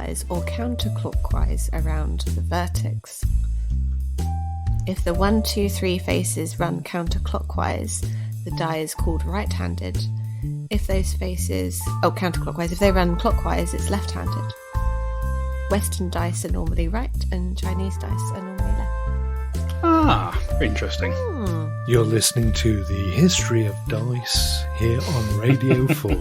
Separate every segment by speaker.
Speaker 1: clockwise or counterclockwise around the vertex. If the 1, 2, 3 faces run counterclockwise, the die is called right-handed. If those faces... counterclockwise. If they run clockwise, it's left-handed. Western dice are normally right, and Chinese dice are normally left.
Speaker 2: Ah, interesting.
Speaker 3: You're listening to the History of Dice here on Radio 4.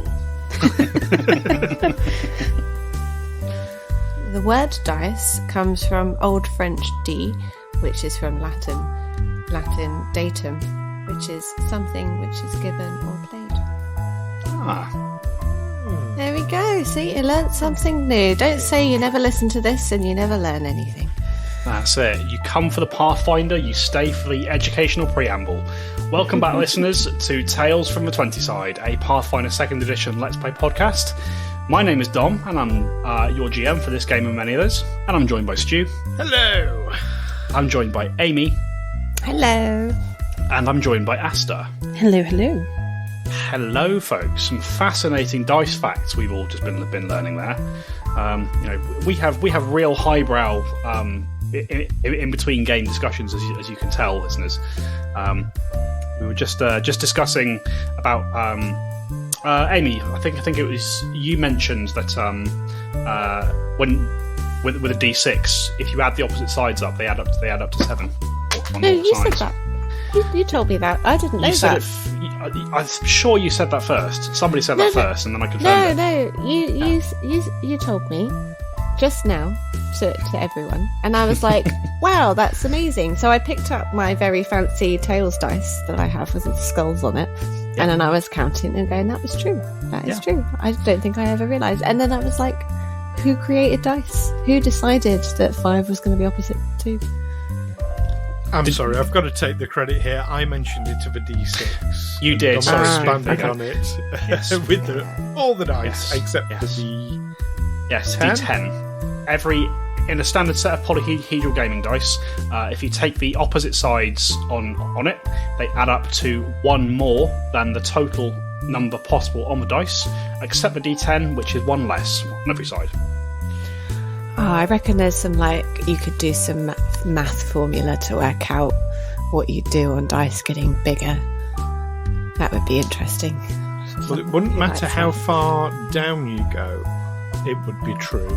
Speaker 1: The word dice comes from Old French "die," which is from Latin datum, which is something which is given or played.
Speaker 2: Ah.
Speaker 1: There we go. See, you learnt something new. Don't say you never listen to this and you never learn anything.
Speaker 2: That's it. You come for the Pathfinder, you stay for the educational preamble. Welcome back, listeners, to Tales from the 20 Side, a Pathfinder 2nd Edition Let's Play podcast. My name is Dom, and I'm your GM for this game and many others. And I'm joined by Stu.
Speaker 3: Hello.
Speaker 2: I'm joined by Amy.
Speaker 1: Hello.
Speaker 2: And I'm joined by Asta.
Speaker 4: Hello, hello.
Speaker 2: Hello, folks. Some fascinating dice facts we've all just been learning there. We have real highbrow in between game discussions, as you can tell, listeners. We were just discussing about Amy. I think it was you mentioned that when with a D6, if you add the opposite sides up, they add up to 7.
Speaker 1: No, you said that. You told me that. I didn't know that.
Speaker 2: I'm sure you said that first. Somebody said that first, and then I confirmed it.
Speaker 1: No. You told me just now to everyone, and I was like, "Wow, that's amazing!" So I picked up my very fancy Tails dice that I have with the skulls on it, and then I was counting and going, "That was true. That is true." I don't think I ever realised. And then I was like, "Who created dice? Who decided that 5 was going to be opposite 2?"
Speaker 3: I'm sorry, I've got to take the credit here. I mentioned it of a D6.
Speaker 2: You did.
Speaker 3: Sorry, expanded
Speaker 2: okay.
Speaker 3: on it
Speaker 2: Yes.
Speaker 3: with all the dice except
Speaker 2: Yes.
Speaker 3: for the
Speaker 2: Yes,
Speaker 3: 10?
Speaker 2: D10. In a standard set of polyhedral gaming dice, if you take the opposite sides on it, they add up to 1 more than the total number possible on the dice, except the D10, which is 1 less on every side.
Speaker 1: Oh, I reckon there's some, you could do some math formula to work out what you do on dice getting bigger. That would be interesting.
Speaker 3: Well, it wouldn't matter how far down you go, it would be true.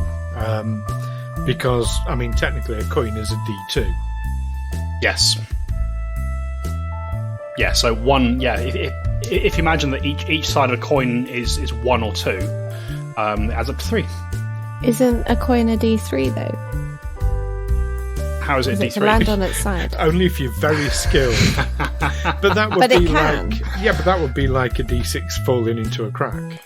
Speaker 3: Because, technically a coin is a D2.
Speaker 2: Yes. Yeah, so 1... Yeah, if you imagine that each side of a coin is 1 or 2, it adds up to 3.
Speaker 1: Isn't a coin a D3 though?
Speaker 2: How is it a D3?
Speaker 1: It can land on its side.
Speaker 3: Only if you're very skilled. But that would
Speaker 1: But
Speaker 3: be
Speaker 1: it can.
Speaker 3: but that would be like a D6 falling into a crack.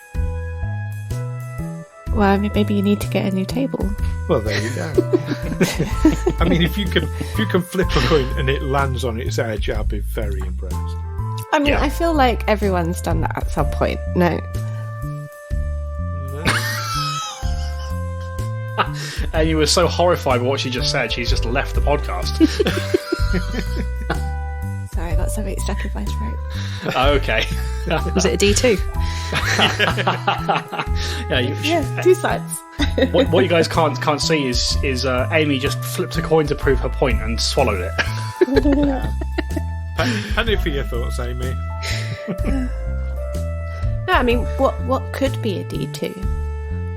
Speaker 1: Well, maybe you need to get a new table.
Speaker 3: Well, there you go. If you can flip a coin and it lands on its edge, I'll be very impressed.
Speaker 1: I feel like everyone's done that at some point. No.
Speaker 2: And you were so horrified by what she just said, she's just left the podcast.
Speaker 1: Sorry, I got something stuck in my throat.
Speaker 2: Okay.
Speaker 4: Was it a D2?
Speaker 1: Yeah, 2 sides.
Speaker 2: what you guys can't see is Amy just flipped a coin to prove her point and swallowed it.
Speaker 3: Penny for your thoughts, Amy.
Speaker 1: No, what could be a D2?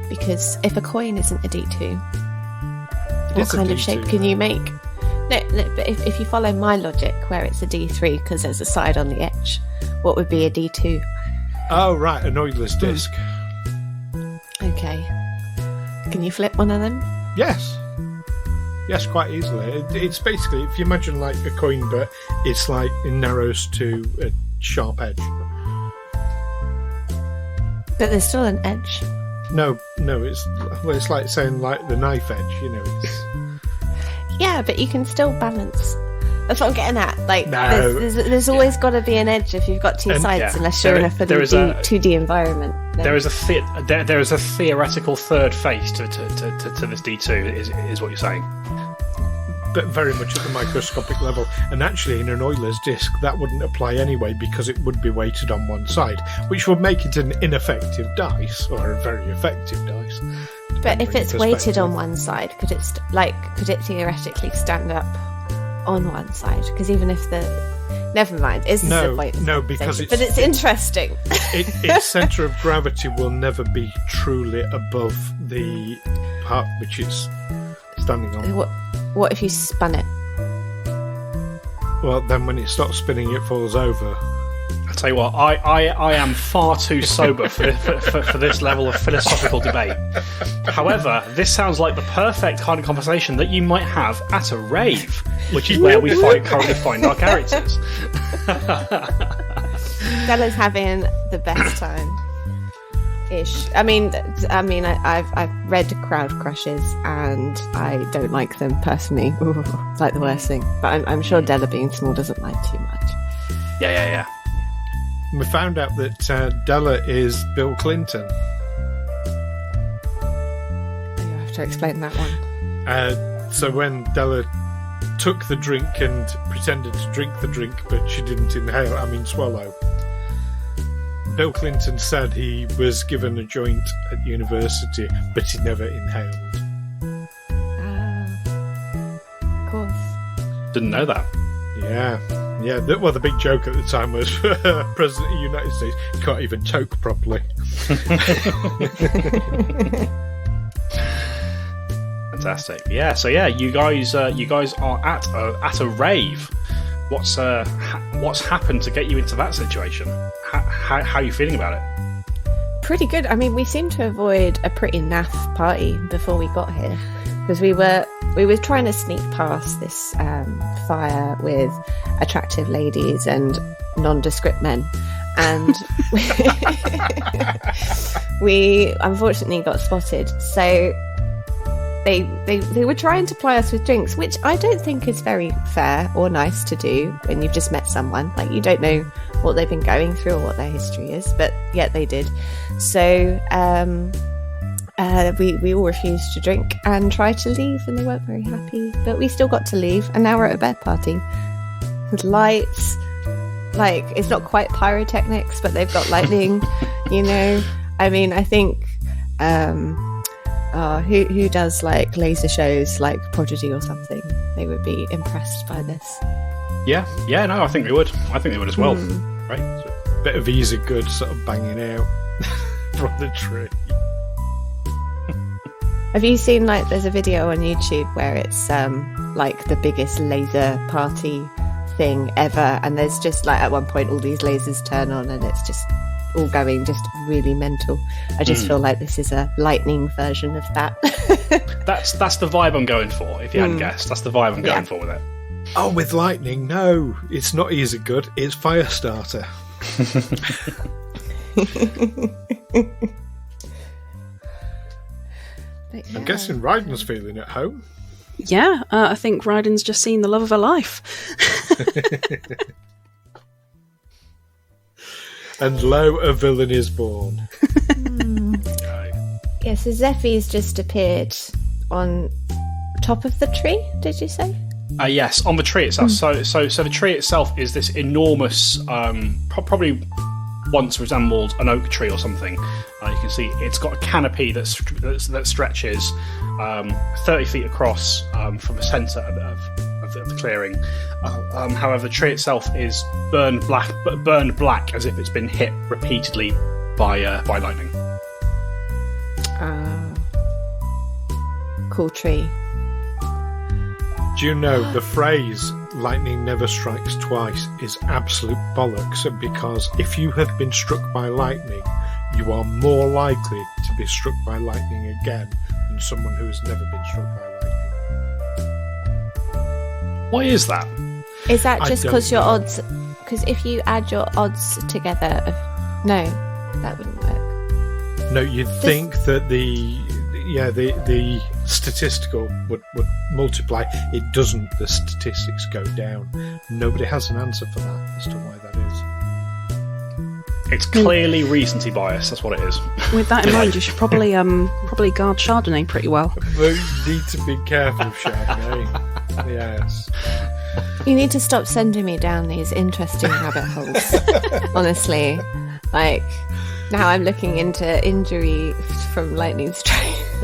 Speaker 1: Because if a coin isn't a D2, what kind of shape can you make? No, but if you follow my logic, where it's a D3 because there's a side on the edge, what would be a D2?
Speaker 3: Oh, right, an Euler's disc.
Speaker 1: Okay. Can you flip one of them?
Speaker 3: Yes, quite easily. It's basically, if you imagine like a coin, but it's like it narrows to a sharp edge.
Speaker 1: But there's still an edge.
Speaker 3: No, it's like saying like the knife edge,
Speaker 1: Yeah, but you can still balance. That's what I'm getting at.
Speaker 3: No.
Speaker 1: There's always got to be an edge if you've got 2 sides, unless you're in a fully 2D environment. Then.
Speaker 2: There is a theoretical third face to this D2, is what you're saying.
Speaker 3: But very much at the microscopic level. And actually, in an Euler's disc, that wouldn't apply anyway because it would be weighted on one side, which would make it an ineffective dice, or a very effective dice,
Speaker 1: But if
Speaker 3: on your
Speaker 1: it's weighted
Speaker 3: perspective.
Speaker 1: on one side, could it theoretically stand up on one side? Because even if never mind, is this a point?
Speaker 3: No, because
Speaker 1: but it's interesting.
Speaker 3: Its centre of gravity will never be truly above the part which it's standing on.
Speaker 1: What if you spun it?
Speaker 3: Well, then when it stops spinning, it falls over.
Speaker 2: I'll tell you what, I am far too sober for this level of philosophical debate. However, this sounds like the perfect kind of conversation that you might have at a rave, which is where we currently find our characters.
Speaker 1: Dela's having the best time. Ish. I mean, I've read Crowd Crushes and I don't like them personally. Ooh, it's like the worst thing. But I'm sure Dela, being small, doesn't mind too much.
Speaker 2: Yeah.
Speaker 3: We found out that Dela is Bill Clinton.
Speaker 1: You have to explain that one.
Speaker 3: So when Dela took the drink and pretended to drink the drink, but she didn't swallow, Bill Clinton said he was given a joint at university, but he never inhaled.
Speaker 1: Of course.
Speaker 2: Didn't know that.
Speaker 3: Yeah. Well, the big joke at the time was President of the United States can't even toke properly.
Speaker 2: Fantastic. Yeah. So you guys are at a rave. What's happened to get you into that situation? How are you feeling about it?
Speaker 1: Pretty good. I mean, we seemed to avoid a pretty naff party before we got here, because we were trying to sneak past this fire with attractive ladies and nondescript men, and we unfortunately got spotted. So they were trying to ply us with drinks, which I don't think is very fair or nice to do when you've just met someone. Like, you don't know what they've been going through or what their history is, but yet they did. So we all refused to drink and tried to leave, and they weren't very happy, but we still got to leave, and now we're at a bed party with lights. Like, it's not quite pyrotechnics, but they've got lightning. I mean, I think who does like laser shows like Prodigy or something, they would be impressed by this.
Speaker 2: Yeah, no, I think they would. I think they would as well. Right?
Speaker 3: So, bit of easy good sort of banging out from the tree.
Speaker 1: Have you seen, like, there's a video on YouTube where it's like the biggest laser party thing ever, and there's just like at one point all these lasers turn on and it's just all going just really mental. I just feel like this is a lightning version of that.
Speaker 2: That's the vibe I'm going for. If you hadn't guessed, that's the vibe I'm going for with it.
Speaker 3: Oh, with lightning? No, it's not easy good. It's Firestarter.
Speaker 1: Yeah.
Speaker 3: I'm guessing Raiden's feeling at home.
Speaker 4: Yeah, I think Raiden's just seen the love of her life.
Speaker 3: And lo, a villain is born.
Speaker 1: Yeah, so Zeffy's just appeared on top of the tree, did you say?
Speaker 2: Yes, on the tree itself. So the tree itself is this enormous, probably once resembled an oak tree or something. You can see it's got a canopy that stretches 30 feet across from the centre of the clearing. However, the tree itself is burned black as if it's been hit repeatedly by lightning.
Speaker 1: Cool tree.
Speaker 3: Do you know the phrase lightning never strikes twice is absolute bollocks, because if you have been struck by lightning, you are more likely to be struck by lightning again than someone who has never been struck by lightning.
Speaker 2: Why is that?
Speaker 1: Is that
Speaker 3: I
Speaker 1: just
Speaker 3: don't
Speaker 1: because your
Speaker 3: know.
Speaker 1: odds... Because if you add your odds together... No, that wouldn't work.
Speaker 3: No, you'd think that the statistical would multiply. It doesn't. The statistics go down. Nobody has an answer for that as to why that is.
Speaker 2: It's clearly recency bias. That's what it is.
Speaker 4: With that in mind, you should probably guard Chardonnay pretty well.
Speaker 3: We need to be careful of Chardonnay. Yes.
Speaker 1: You need to stop sending me down these interesting rabbit holes. Honestly. Like, now I'm looking into injury from lightning strike.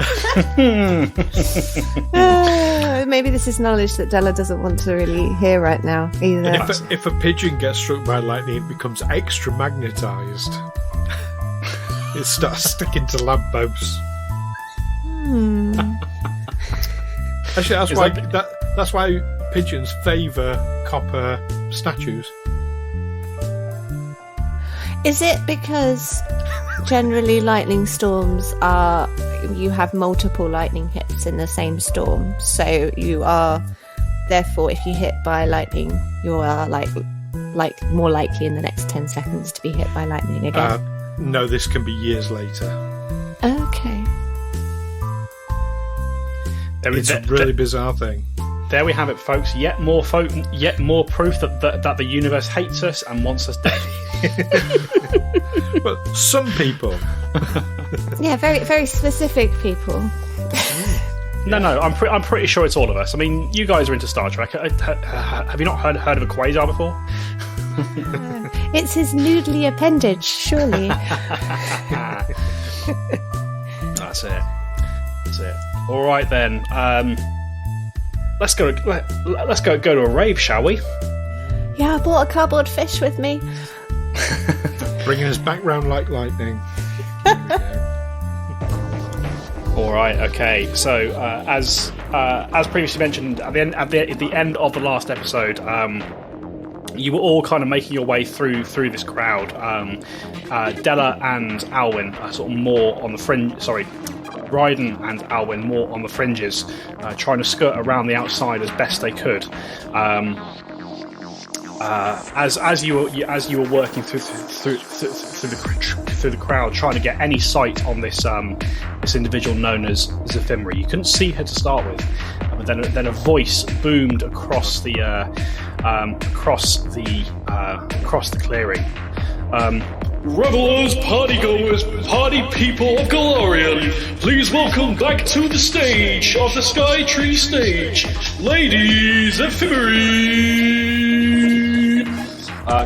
Speaker 1: Maybe this is knowledge that Dela doesn't want to really hear right now either.
Speaker 3: And if a pigeon gets struck by lightning, it becomes extra magnetised. It starts sticking to lampposts. Actually, that's why pigeons favour copper statues.
Speaker 1: Is it because generally lightning storms you have multiple lightning hits in the same storm, so you are therefore, if you hit by lightning, you are like more likely in the next 10 seconds to be hit by lightning again?
Speaker 3: No, this can be years later.
Speaker 1: Okay.
Speaker 3: It's a really bizarre thing.
Speaker 2: There we have it, folks. Yet more proof that the universe hates us and wants us dead.
Speaker 3: But some people.
Speaker 1: Yeah, very, very specific people.
Speaker 2: No, I'm pretty sure it's all of us. I mean, you guys are into Star Trek. Have you not heard of a quasar before?
Speaker 1: It's his noodly appendage, surely.
Speaker 2: That's it. All right then. Let's go to a rave, shall we?
Speaker 1: Yeah, I brought a cardboard fish with me.
Speaker 3: Bringing us back round like lightning.
Speaker 2: All right. Okay. So as previously mentioned, at the end of the last episode, you were all kind of making your way through this crowd. Dela and Alwyn are sort of more on the fringe. Sorry, Raiden and Alwyn more on the fringes, trying to skirt around the outside as best they could. As you were working through the crowd, trying to get any sight on this individual known as Zephimere. You couldn't see her to start with, but then a voice boomed across the clearing. Revelers, partygoers, party people of Galarian, please welcome back to the stage of the Sky Tree stage, Lady Zephimere.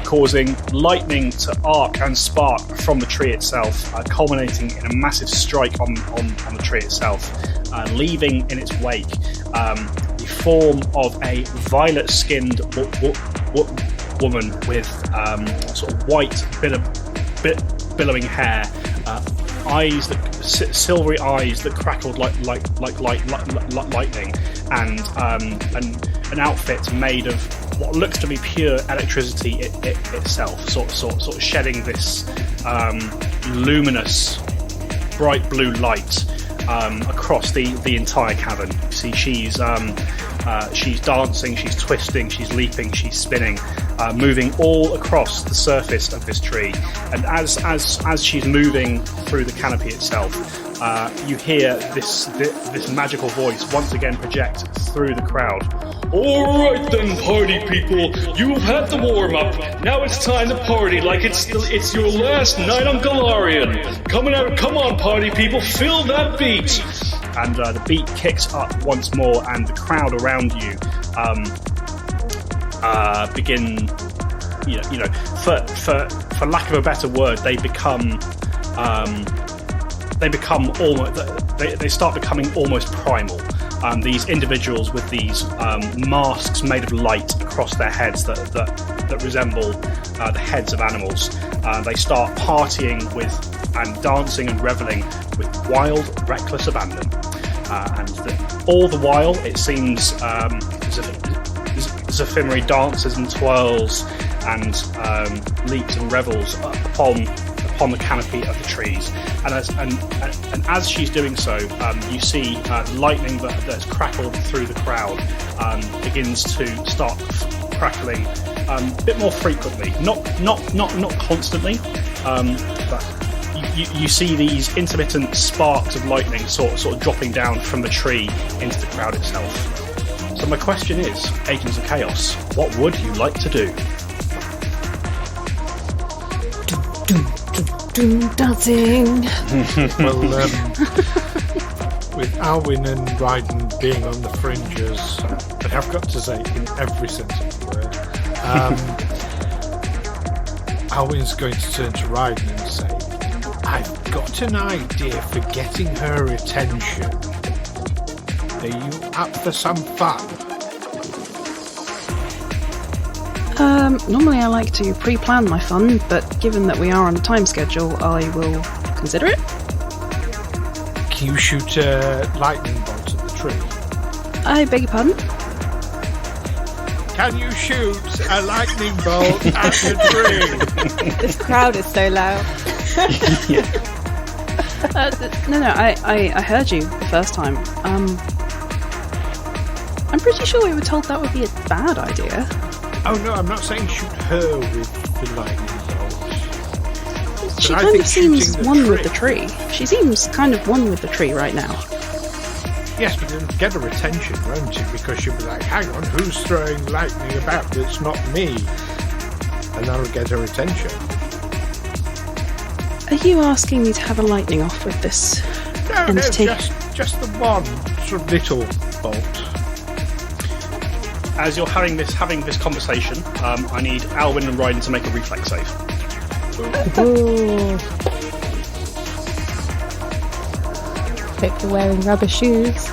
Speaker 2: Causing lightning to arc and spark from the tree itself, culminating in a massive strike on the tree itself, leaving in its wake the form of a violet-skinned woman with sort of white, billowing hair, eyes silvery eyes that crackled like lightning, and an outfit made of what looks to be pure electricity itself, sort of shedding this luminous, bright blue light across the entire cavern. You see, she's dancing, she's twisting, she's leaping, she's spinning, moving all across the surface of this tree. And as she's moving through the canopy itself, you hear this magical voice once again project through the crowd. All right then, party people, you've had the warm up. Now it's time to party like it's your last night on Galarian. Come on, party people, feel that beat. And the beat kicks up once more, and the crowd around you begin, for lack of a better word, they start becoming almost primal. These individuals with these masks made of light across their heads that resemble the heads of animals. They start partying with and dancing and reveling with wild, reckless abandon. All the while, it seems Zephimere dances and twirls and leaps and revels upon the canopy of the trees, and as she's doing so, you see lightning that's crackled through the crowd begins to start crackling a bit more frequently, not constantly, but you see these intermittent sparks of lightning sort of dropping down from the tree into the crowd itself. So my question is, Agents of Chaos, what would you like to do?
Speaker 1: Dancing.
Speaker 3: Well, with Alwyn and Raiden being on the fringes, I have got to say, in every sense of the word, Alwyn's going to turn to Raiden and say, I've got an idea for getting her attention. Are you up for some fun?
Speaker 4: Normally I like to pre-plan my fun, but given that we are on a time schedule, I will consider it.
Speaker 3: Can you shoot a lightning bolt at the tree?
Speaker 4: I beg your pardon?
Speaker 3: Can you shoot a lightning bolt at the tree?
Speaker 1: This crowd is so loud.
Speaker 4: No, I heard you the first time. I'm pretty sure we were told that would be a bad idea.
Speaker 3: Oh no, I'm not saying shoot her with the lightning bolt.
Speaker 4: She
Speaker 3: But I
Speaker 4: kind
Speaker 3: think
Speaker 4: of seems
Speaker 3: shooting the
Speaker 4: one
Speaker 3: tree-
Speaker 4: with the tree. She seems kind of one with the tree right now.
Speaker 3: Yes, but it'll get her attention, won't it? Because she'll be like, hang on, who's throwing lightning about that's not me? And that'll get her attention.
Speaker 4: Are you asking me to have a lightning off with this
Speaker 3: No,
Speaker 4: entity?
Speaker 3: just the one sort of little bolt.
Speaker 2: As you're having this conversation, I need Alwyn and Raiden to make a reflex save.
Speaker 1: Ooh. Hope you're wearing rubber shoes.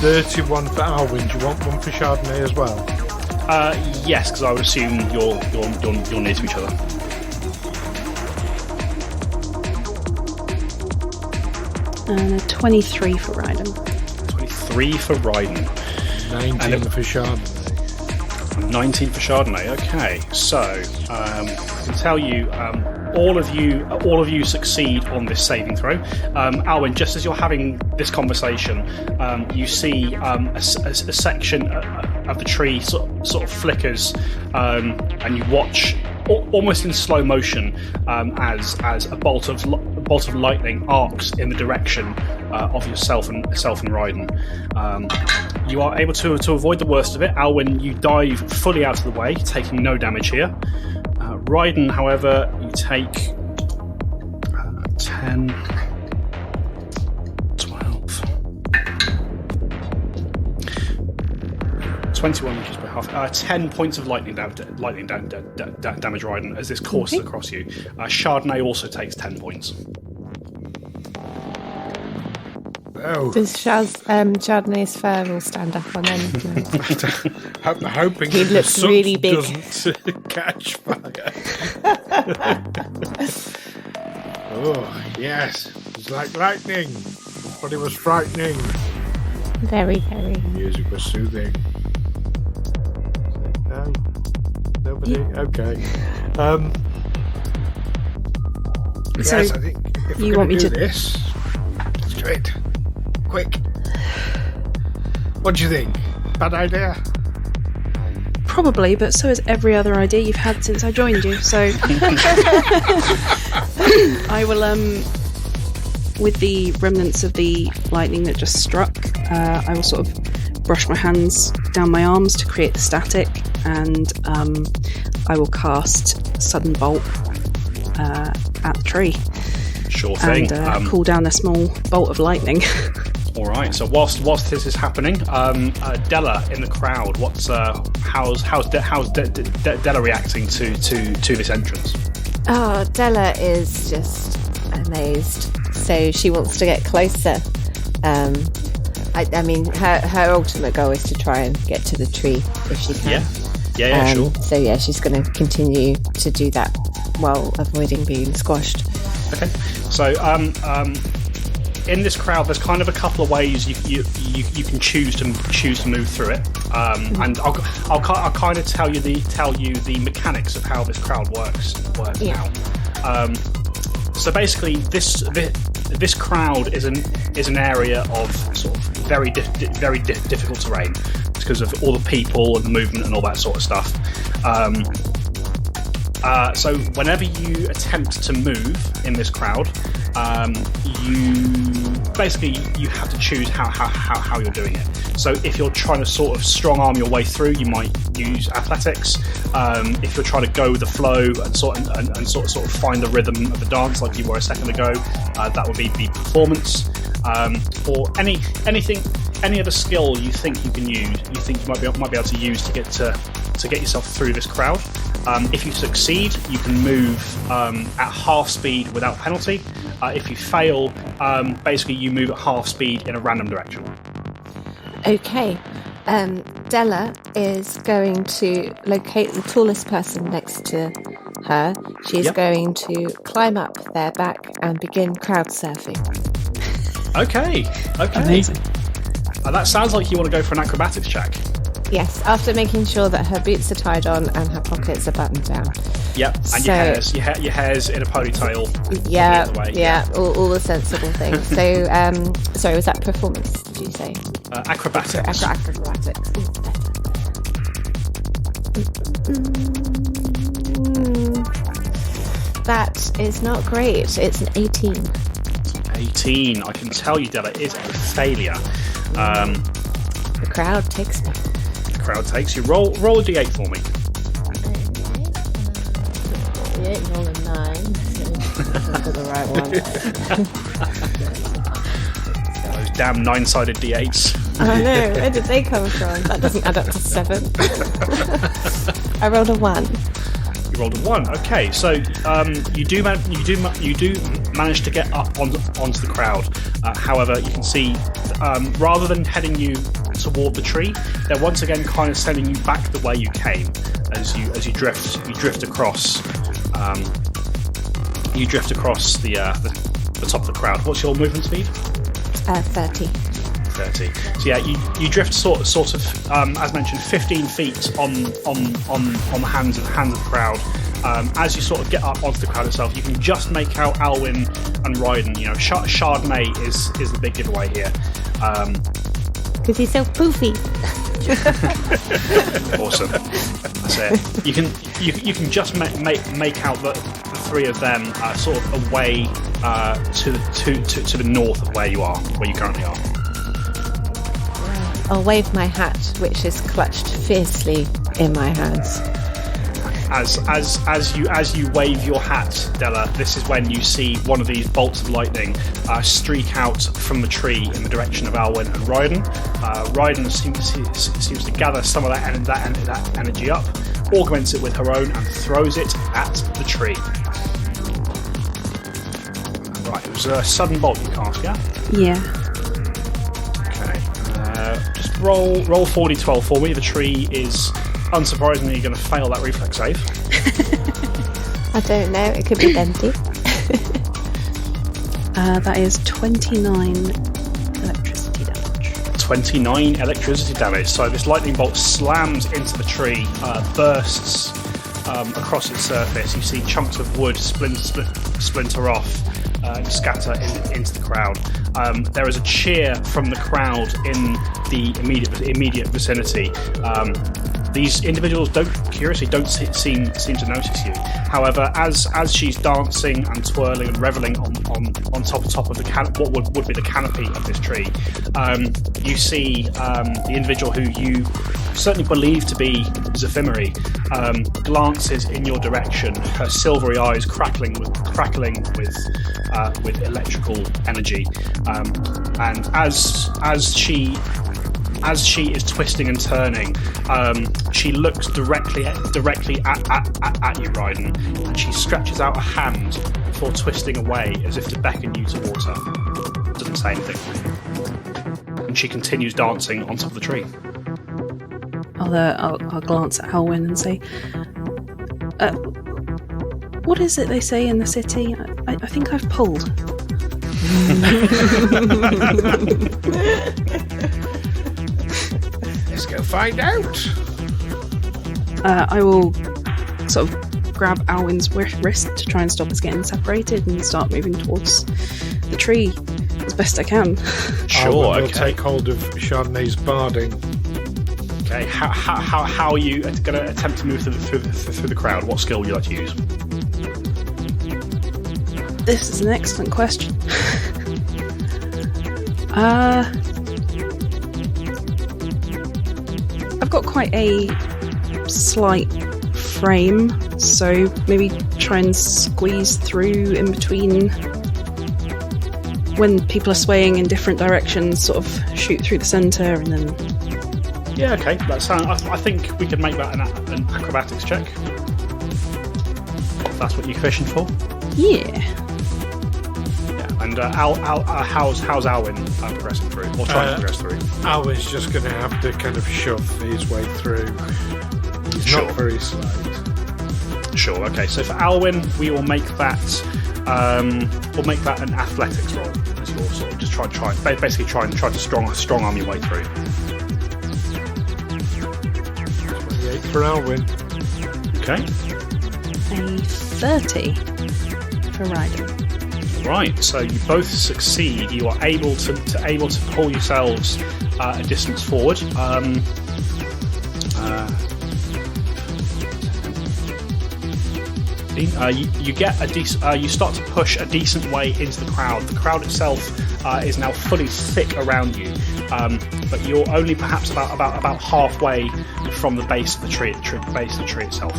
Speaker 3: 31 for Alwyn. Do you want one for Chardonnay as well?
Speaker 2: Yes, because I would assume you're near to each other.
Speaker 4: And a 23 for Raiden.
Speaker 2: 23 for Raiden.
Speaker 3: 19 for Chardonnay.
Speaker 2: 19 for Chardonnay. Okay, so I can tell you, all of you succeed on this saving throw. Alwyn, just as you're having this conversation, you see a section of the tree sort of flickers, and you watch almost in slow motion as a bolt of lightning arcs in the direction of yourself and Raiden. You are able to avoid the worst of it. Alwyn, you dive fully out of the way, taking no damage here. Raiden, however, you take 10, 12, 21 inches by half. 10 points of lightning damage, Raiden, as this courses across you. Chardonnay also takes 10 points.
Speaker 3: Oh,
Speaker 1: Does Chardonnay's fur all stand up on end?
Speaker 3: I'm hoping
Speaker 1: He
Speaker 3: that the
Speaker 1: looks
Speaker 3: sun
Speaker 1: really big.
Speaker 3: doesn't catch fire. Oh, yes. It's like lightning. But it was frightening.
Speaker 1: Very, very.
Speaker 3: The music was soothing. No? Nobody? Okay.
Speaker 4: So,
Speaker 3: yes, I think if
Speaker 4: you
Speaker 3: we're
Speaker 4: want
Speaker 3: going
Speaker 4: me
Speaker 3: to
Speaker 4: to-
Speaker 3: do this, let's do it. Quick. What do you think? Bad idea?
Speaker 4: Probably, but so is every other idea you've had since I joined you. So I will, with the remnants of the lightning that just struck, I will sort of brush my hands down my arms to create the static, and I will cast Sudden Bolt at the tree.
Speaker 2: Sure thing.
Speaker 4: And cool down a small bolt of lightning.
Speaker 2: All right. So whilst this is happening, Dela in the crowd. How's Dela reacting to this entrance?
Speaker 1: Oh, Dela is just amazed. So she wants to get closer. I mean, her ultimate goal is to try and get to the tree if she can.
Speaker 2: Yeah, sure.
Speaker 1: So yeah, she's going to continue to do that while avoiding being squashed.
Speaker 2: Okay. So in this crowd, there's kind of a couple of ways you can choose to move through it, and I'll kind of tell you the mechanics of how this crowd works now. So basically, this crowd is an area of sort of very difficult terrain because of all the people and the movement and all that sort of stuff. So whenever you attempt to move in this crowd, you have to choose how you're doing it. So if you're trying to sort of strong arm your way through, you might use athletics. If you're trying to go with the flow and sort of find the rhythm of the dance like you were a second ago, that would be performance. Or any other skill you think you can use, you think you might be able to use to get yourself through this crowd. If you succeed, you can move at half speed without penalty. If you fail, basically you move at half speed in a random direction.
Speaker 1: Okay. Dela is going to locate the tallest person next to her. She's going to climb up their back and begin crowd surfing.
Speaker 2: Okay.
Speaker 4: Amazing.
Speaker 2: That sounds like you want to go for an acrobatics check.
Speaker 1: Yes, after making sure that her boots are tied on and her pockets are buttoned down.
Speaker 2: Yep, and
Speaker 1: So-
Speaker 2: your hair's in a ponytail.
Speaker 1: Yeah,
Speaker 2: the way.
Speaker 1: all the sensible things. So, sorry, was that performance, did you say?
Speaker 2: Acrobatics.
Speaker 1: Acrobatics. That is not great. It's an 18.
Speaker 2: 18. I can tell you, Dela, is a failure.
Speaker 1: The crowd takes me.
Speaker 2: The crowd takes you. Roll a d8 for me.
Speaker 1: Okay. Roll a 9. So the right one.
Speaker 2: Those damn 9-sided d8s.
Speaker 1: Oh no, where did they come from? That doesn't add up to 7. I rolled a 1.
Speaker 2: You rolled a 1. Okay, so you do manage to get up onto the crowd. However, you can see rather than heading you toward the tree, they're once again kind of sending you back the way you came as you drift across. You drift across the top of the crowd. What's your movement speed?
Speaker 1: 30.
Speaker 2: 30. So yeah, you drift sort of as mentioned, 15 feet on the hands of the crowd. As you sort of get up onto the crowd itself, you can just make out Alwyn and Raiden. You know, Chardonnay is the big giveaway here.
Speaker 1: Because he's so poofy.
Speaker 2: Awesome. That's it. You can just make out the three of them sort of away to the north of where you currently are.
Speaker 1: I'll wave my hat, which is clutched fiercely in my hands.
Speaker 2: As you wave your hat, Dela, this is when you see one of these bolts of lightning streak out from the tree in the direction of Alwyn and Raiden. Raiden seems to gather some of that energy up, augments it with her own, and throws it at the tree. Right, it was a sudden bolt you cast, yeah?
Speaker 4: Yeah.
Speaker 2: Okay. Just roll 4d12 for me. The tree is unsurprisingly going to fail that reflex save.
Speaker 1: I don't know, it could be Benty.
Speaker 4: That is 29 electricity damage.
Speaker 2: 29 electricity damage. So this lightning bolt slams into the tree, bursts across its surface. You see chunks of wood splinter off and scatter into the crowd. There is a cheer from the crowd in the immediate vicinity. These individuals don't seem to notice you. However, as she's dancing and twirling and reveling on top of the what would be the canopy of this tree, you see the individual who you certainly believe to be Zephimere glances in your direction, her silvery eyes crackling with electrical energy, and as she is twisting and turning, she looks directly at you, Raiden, and she stretches out a hand before twisting away as if to beckon you towards her. Doesn't say anything. And she continues dancing on top of the tree.
Speaker 4: I'll glance at Alwyn and say, what is it they say in the city? I think I've pulled.
Speaker 3: Let's go find out.
Speaker 4: I will sort of grab Alwyn's wrist to try and stop us getting separated and start moving towards the tree as best I can.
Speaker 2: Sure,
Speaker 3: We'll
Speaker 2: okay.
Speaker 3: take hold of Chardonnay's barding.
Speaker 2: Okay, how are you going to attempt to move through the crowd? What skill would you like to use?
Speaker 4: This is an excellent question. I've got quite a slight frame, so maybe try and squeeze through in between when people are swaying in different directions, sort of shoot through the centre and then...
Speaker 2: Yeah, okay. That sounds. I think we could make that an acrobatics check. that's what you're fishing for.
Speaker 4: Yeah.
Speaker 2: Yeah. And how's Alwyn progressing through, or trying to progress through?
Speaker 3: Alwyn's just going to have to kind of shove his way through. He's not very slow.
Speaker 2: Sure. Okay. So for Alwyn, we will make that. We'll make that an athletics roll. As you'll sort of just try to strong arm your way through.
Speaker 3: 28 for Alwyn.
Speaker 2: Okay.
Speaker 4: A 30 for Raiden.
Speaker 2: Right. So you both succeed. You are able to pull yourselves a distance forward. You get a decent. You start to push a decent way into the crowd. The crowd itself is now fully thick around you, but you're only perhaps about halfway from the base of the tree. Base of the tree itself.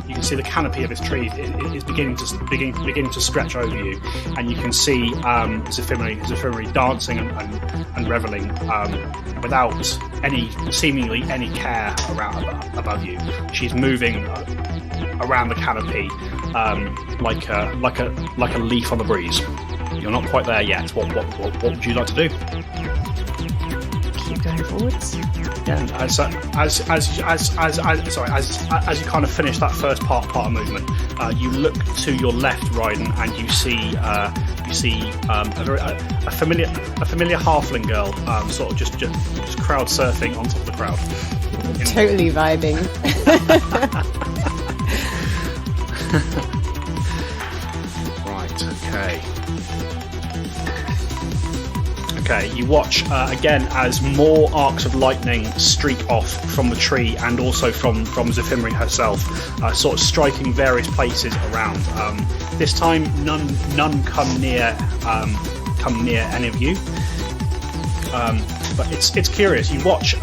Speaker 2: You can see the canopy of this tree is beginning to stretch over you, and you can see Zephimere dancing and reveling without seemingly any care above you. She's moving around the canopy like a leaf on the breeze. You're not quite there yet. What would you like to do?
Speaker 4: Keep going forwards.
Speaker 2: Yeah. As you kind of finish that first part of movement, you look to your left, Raiden, and you see a familiar halfling girl, sort of just crowd surfing on top of the crowd.
Speaker 1: Totally vibing.
Speaker 2: Right. Okay. You watch again as more arcs of lightning streak off from the tree and also from Zephimere herself, sort of striking various places around. This time, none come near any of you. But it's curious. You watch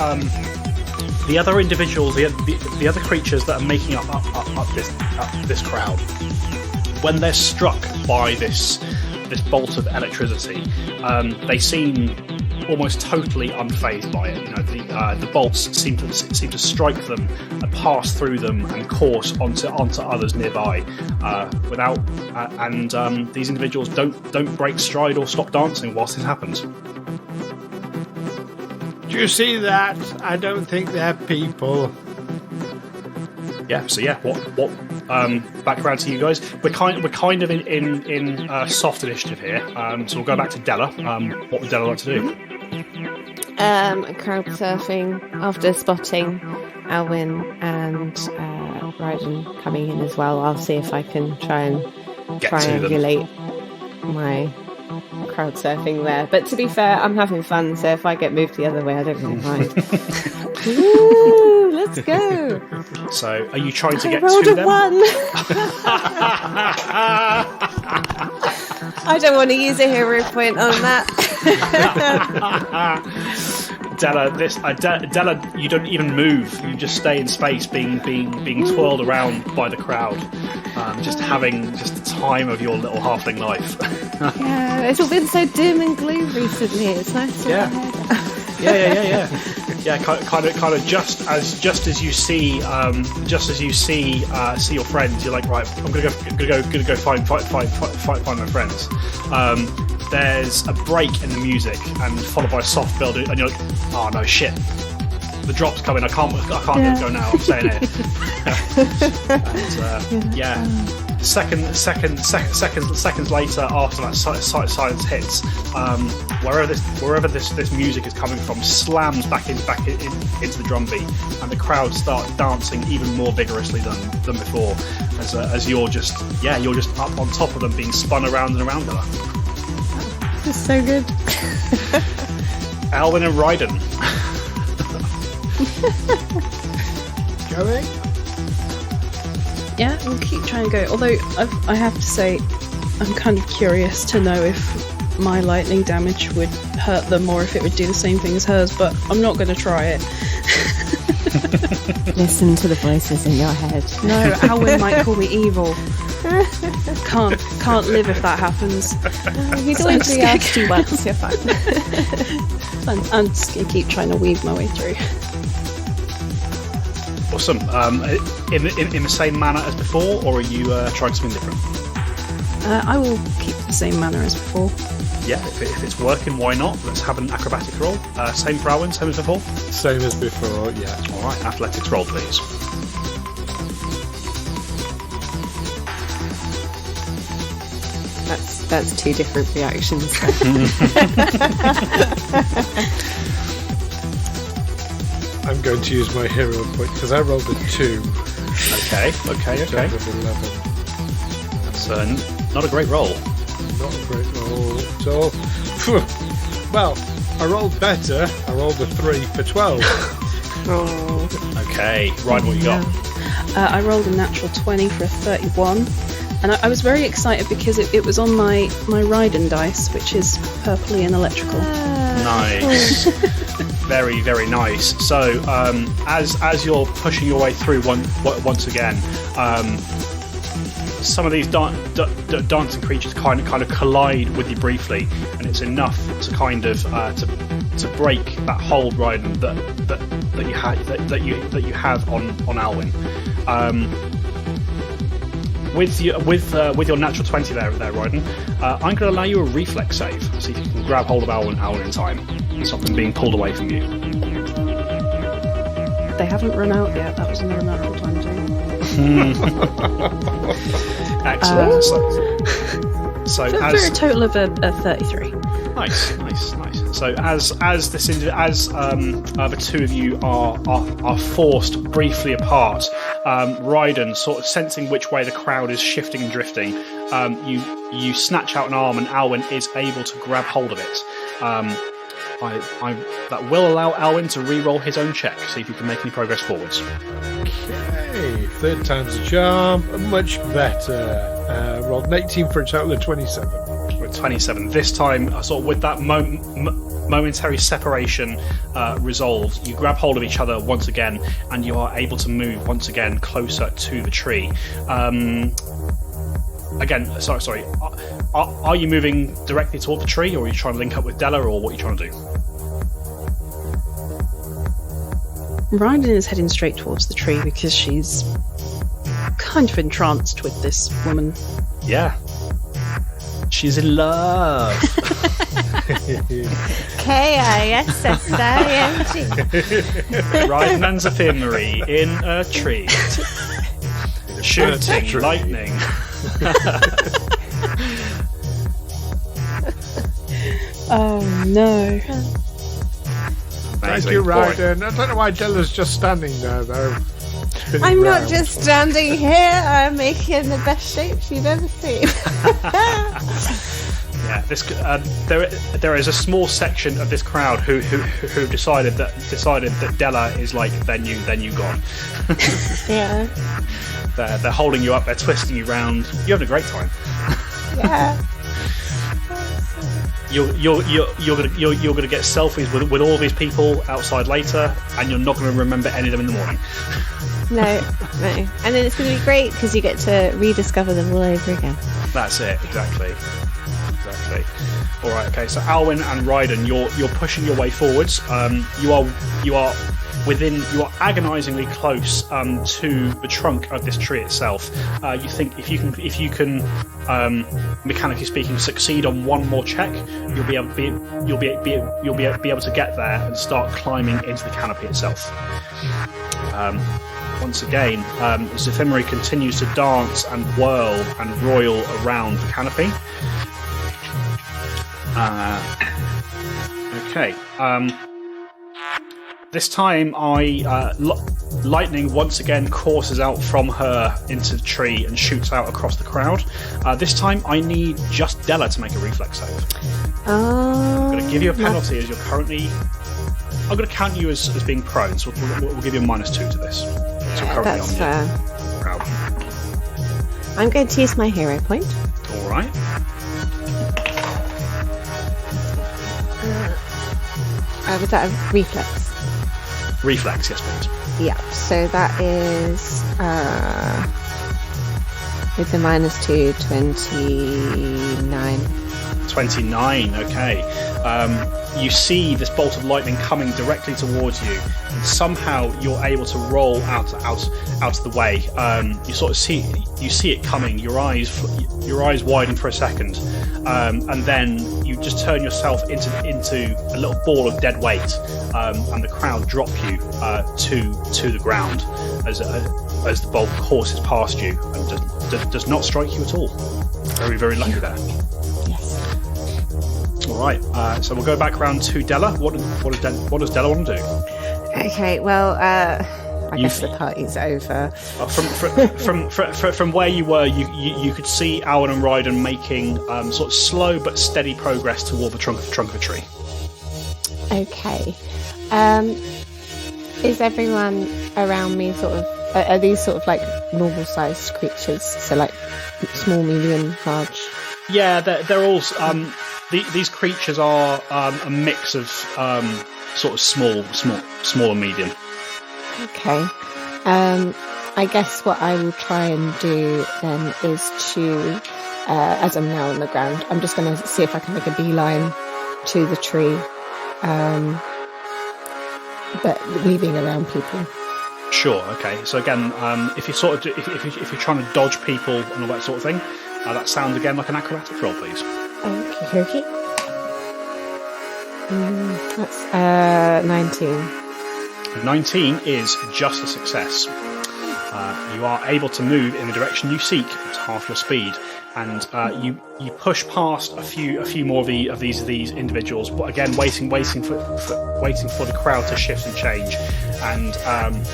Speaker 2: the other individuals, the other creatures that are making up this crowd. When they're struck by this bolt of electricity, they seem almost totally unfazed by it. You know, the bolts seem to strike them and pass through them and course onto others nearby, these individuals don't break stride or stop dancing whilst this happens.
Speaker 3: Do you see that? I don't think they're people.
Speaker 2: Yeah. So yeah, what background to you guys? We're kind of in soft initiative here. So we'll go back to Dela. What would Dela like to do?
Speaker 1: Crowd surfing after spotting Alwyn and Raiden coming in as well. I'll see if I can try and triangulate my crowd surfing there. But to be fair, I'm having fun, so if I get moved the other way, I don't really mind. Woo, let's go.
Speaker 2: So are you trying to get
Speaker 1: rolled
Speaker 2: to
Speaker 1: a
Speaker 2: them?
Speaker 1: 1. I don't want to use a hero point on that.
Speaker 2: Dela, you don't even move. You just stay in space, being twirled around by the crowd, just having the time of your little halfling life.
Speaker 1: Yeah, it's all been so doom and gloom recently. It's nice to
Speaker 2: Yeah. Kind of just as you see your friends, you're like, right, I'm gonna go find my friends. There's a break in the music and followed by a soft build, and you're like, oh no, shit, the drop's coming. I can't go now. I'm staying here. And seconds later, after that silence hits, wherever this music is coming from slams back into the drum beat, and the crowd start dancing even more vigorously than before, as you're just up on top of them, being spun around and around them.
Speaker 1: This is so good.
Speaker 2: Alwyn and Raiden.
Speaker 3: Going?
Speaker 4: Yeah, we'll keep trying to go. Although I have to say, I'm kind of curious to know if my lightning damage would hurt them or if it would do the same thing as hers, but I'm not going to try it.
Speaker 1: Listen to the voices in your head.
Speaker 4: No, Alwyn might call me evil. Can't live if that happens.
Speaker 1: He's already asked you once, you're fine.
Speaker 4: I'm just going to keep trying to weave my way through.
Speaker 2: Awesome. In the same manner as before, or are you trying something different?
Speaker 4: I will keep the same manner as before.
Speaker 2: Yeah, if it's working, why not? Let's have an acrobatics roll. Same for Alwyn, same as before?
Speaker 3: Same as before, yeah.
Speaker 2: Alright, athletics roll, please.
Speaker 1: That's two different reactions.
Speaker 3: I'm going to use my hero point because I rolled a 2.
Speaker 2: Okay.
Speaker 3: Out of 11.
Speaker 2: That's not a great roll.
Speaker 3: Not a great roll at all. Well, I rolled better. I rolled a 3 for 12.
Speaker 1: Oh.
Speaker 2: Okay, right, what you got?
Speaker 4: I rolled a natural 20 for a 31. And I was very excited because it was on my Raiden dice, which is purpley and electrical.
Speaker 2: Nice. Very, very nice. So, as you're pushing your way through once again, some of these dancing creatures kind of collide with you briefly, and it's enough to kind of to break that hold, Raiden, that you have on Alwyn. With your natural 20 there, Raiden, I'm going to allow you a reflex save. See if you can grab hold of Alwyn in time. Something being pulled away from you.
Speaker 4: They haven't run out yet. That was another natural 20.
Speaker 2: Excellent. So
Speaker 4: for a total of a 33.
Speaker 2: Nice. So as the two of you are forced briefly apart, Raiden, sort of sensing which way the crowd is shifting and drifting, you snatch out an arm, and Alwyn is able to grab hold of it. That will allow Alwyn to re-roll his own check. See if you can make any progress forwards.
Speaker 3: Okay, third time's a charm. Much better. Rolled an 18 for a total of 27.
Speaker 2: With 27. This time, sort of with that momentary separation resolved, you grab hold of each other once again, and you are able to move once again closer to the tree. Sorry. Are you moving directly toward the tree, or are you trying to link up with Dela, or what are you trying to do?
Speaker 4: Raiden is heading straight towards the tree because she's kind of entranced with this woman.
Speaker 2: Yeah. She's in love.
Speaker 1: K-I-S-S-I-N-G.
Speaker 2: Raiden and Zephimere in a tree. Shooting lightning.
Speaker 4: Oh no.
Speaker 3: Thank you, Raiden. I don't know why Dela's just standing there, though.
Speaker 1: I'm not just standing here, I'm making the best shapes you've ever seen.
Speaker 2: Yeah, there is a small section of this crowd who decided that Dela is like their new god.
Speaker 1: Yeah.
Speaker 2: They're holding you up, they're twisting you round. You're having a great time.
Speaker 1: Yeah.
Speaker 2: You're gonna get selfies with all these people outside later, and you're not gonna remember any of them in the morning.
Speaker 1: No. And then it's going to be great because you get to rediscover them all over again.
Speaker 2: That's it, exactly. All right, okay. So Alwyn and Raiden, you're pushing your way forwards. You are agonisingly close to the trunk of this tree itself. You think if you can mechanically speaking succeed on one more check, you'll be able to get there and start climbing into the canopy itself. Once again, Zephimere continues to dance and whirl and roil around the canopy. Okay. This time, lightning once again courses out from her into the tree and shoots out across the crowd. This time, I need just Dela to make a reflex save. I'm going to give you a penalty as you're currently... I'm going to count you as being prone, so we'll give you a -2 to this. So
Speaker 1: That's fair.
Speaker 2: Crowd.
Speaker 1: I'm going to use my hero point.
Speaker 2: All right.
Speaker 1: Was that a reflex?
Speaker 2: Reflex, yes, please.
Speaker 1: Yeah, so that is with the -2, 29.
Speaker 2: 29, okay. you see this bolt of lightning coming directly towards you, and somehow you're able to roll out of the way. You sort of see it coming. Your eyes widen for a second, and then you just turn yourself into a little ball of dead weight, and the crowd drop you to the ground as the bolt courses past you and does not strike you at all. Very, very lucky there. All right, so we'll go back around to Dela. What does Dela want to do?
Speaker 1: Okay, well, I guess the party's over.
Speaker 2: From where you were, you could see Alwyn and Raiden making sort of slow but steady progress toward the trunk of a tree.
Speaker 1: Okay. Is everyone around me sort of... Are these sort of like normal-sized creatures? So like small, medium, large?
Speaker 2: Yeah, they're all... These creatures are a mix of sort of small and medium.
Speaker 1: Okay. I guess what I will try and do then is to, as I'm now on the ground, I'm just going to see if I can make a beeline to the tree, but weaving around people.
Speaker 2: Sure. Okay. So again, if you're trying to dodge people and all that sort of thing, that sounds again like an acrobatics roll, please.
Speaker 1: Okay. That's 19.
Speaker 2: 19 is just a success. You are able to move in the direction you seek at half your speed, and you push past a few more of these individuals, but again waiting for the crowd to shift and change. And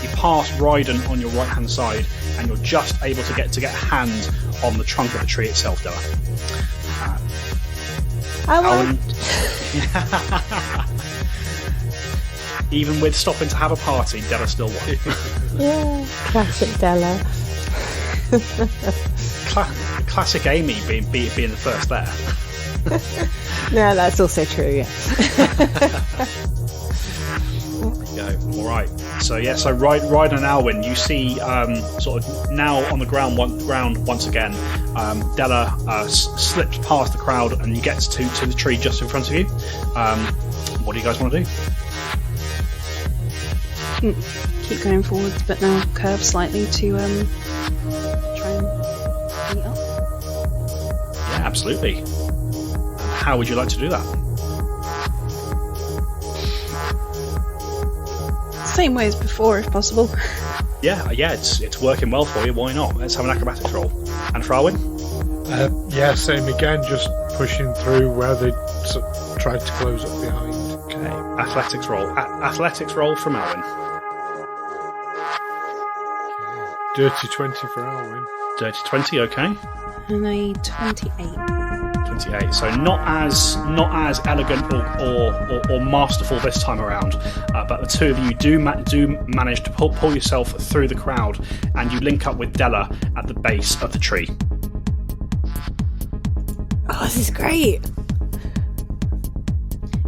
Speaker 2: you pass Raiden on your right hand side, and you're just able to get a hand on the trunk of the tree itself, Dela.
Speaker 1: Alwyn.
Speaker 2: Even with stopping to have a party, Dela still won.
Speaker 1: Yeah, classic Dela.
Speaker 2: Classic Amy being the first there.
Speaker 1: No, that's also true, yeah.
Speaker 2: All right. So Raiden and Alwyn, you see sort of now on the ground once again. Dela slips past the crowd and gets to the tree just in front of you. What do you guys want to do?
Speaker 4: Keep going forwards, but now curve slightly to try and meet up.
Speaker 2: Yeah, absolutely. How would you like to do that?
Speaker 4: Same way as before, if possible.
Speaker 2: Yeah, it's working well for you. Why not? Let's have an acrobatics roll. And for Alwyn?
Speaker 3: Yeah, same again. Just pushing through where they tried to close up behind.
Speaker 2: Okay, athletics roll. Athletics roll from Alwyn.
Speaker 3: Dirty 20 for Alwyn.
Speaker 2: Dirty 20, okay.
Speaker 4: And a 28.
Speaker 2: 28. So not as elegant or masterful this time around, but the two of you do manage to pull yourself through the crowd, and you link up with Dela at the base of the tree.
Speaker 1: Oh, this is great.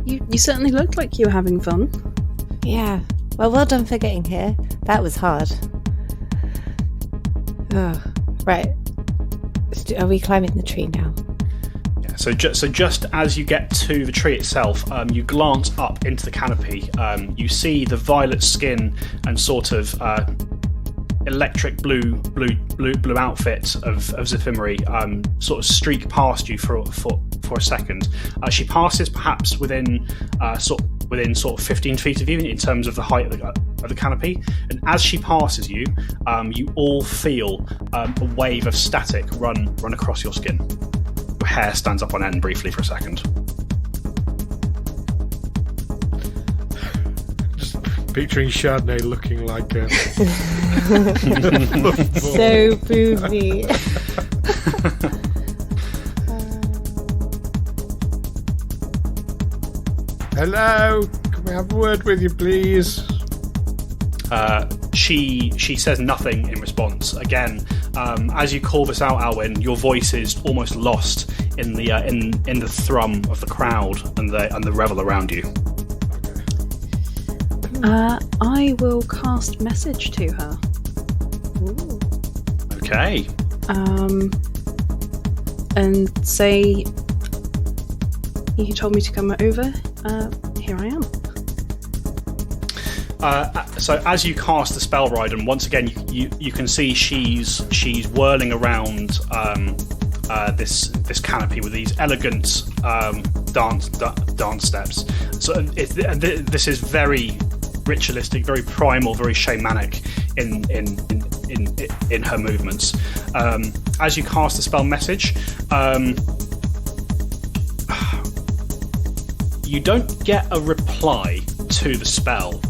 Speaker 4: You certainly looked like you were having fun.
Speaker 1: Yeah. Well done for getting here. That was hard. Oh, right. Are we climbing the tree now?
Speaker 2: Yeah. So just as you get to the tree itself, you glance up into the canopy. You see the violet skin and sort of electric blue outfit of Zephimere sort of streak past you for a second. She passes perhaps within sort of 15 feet of you in terms of the height of the canopy, and as she passes you, you all feel a wave of static run across your skin. Your hair stands up on end briefly for a second.
Speaker 3: Just picturing Chardonnay looking like a
Speaker 1: so boozy.
Speaker 3: Hello, can we have a word with you, please?
Speaker 2: She says nothing in response. Again, as you call this out, Alwyn, your voice is almost lost in the thrum of the crowd and the revel around you.
Speaker 4: I will cast message to her.
Speaker 1: Ooh.
Speaker 2: Okay.
Speaker 4: And say, You told me to come over. Here I am.
Speaker 2: So as you cast the spell, Raiden, once again you can see she's whirling around this canopy with these elegant dance steps. So this is very ritualistic, very primal, very shamanic in her movements. As you cast the spell message, you don't get a reply to the spell.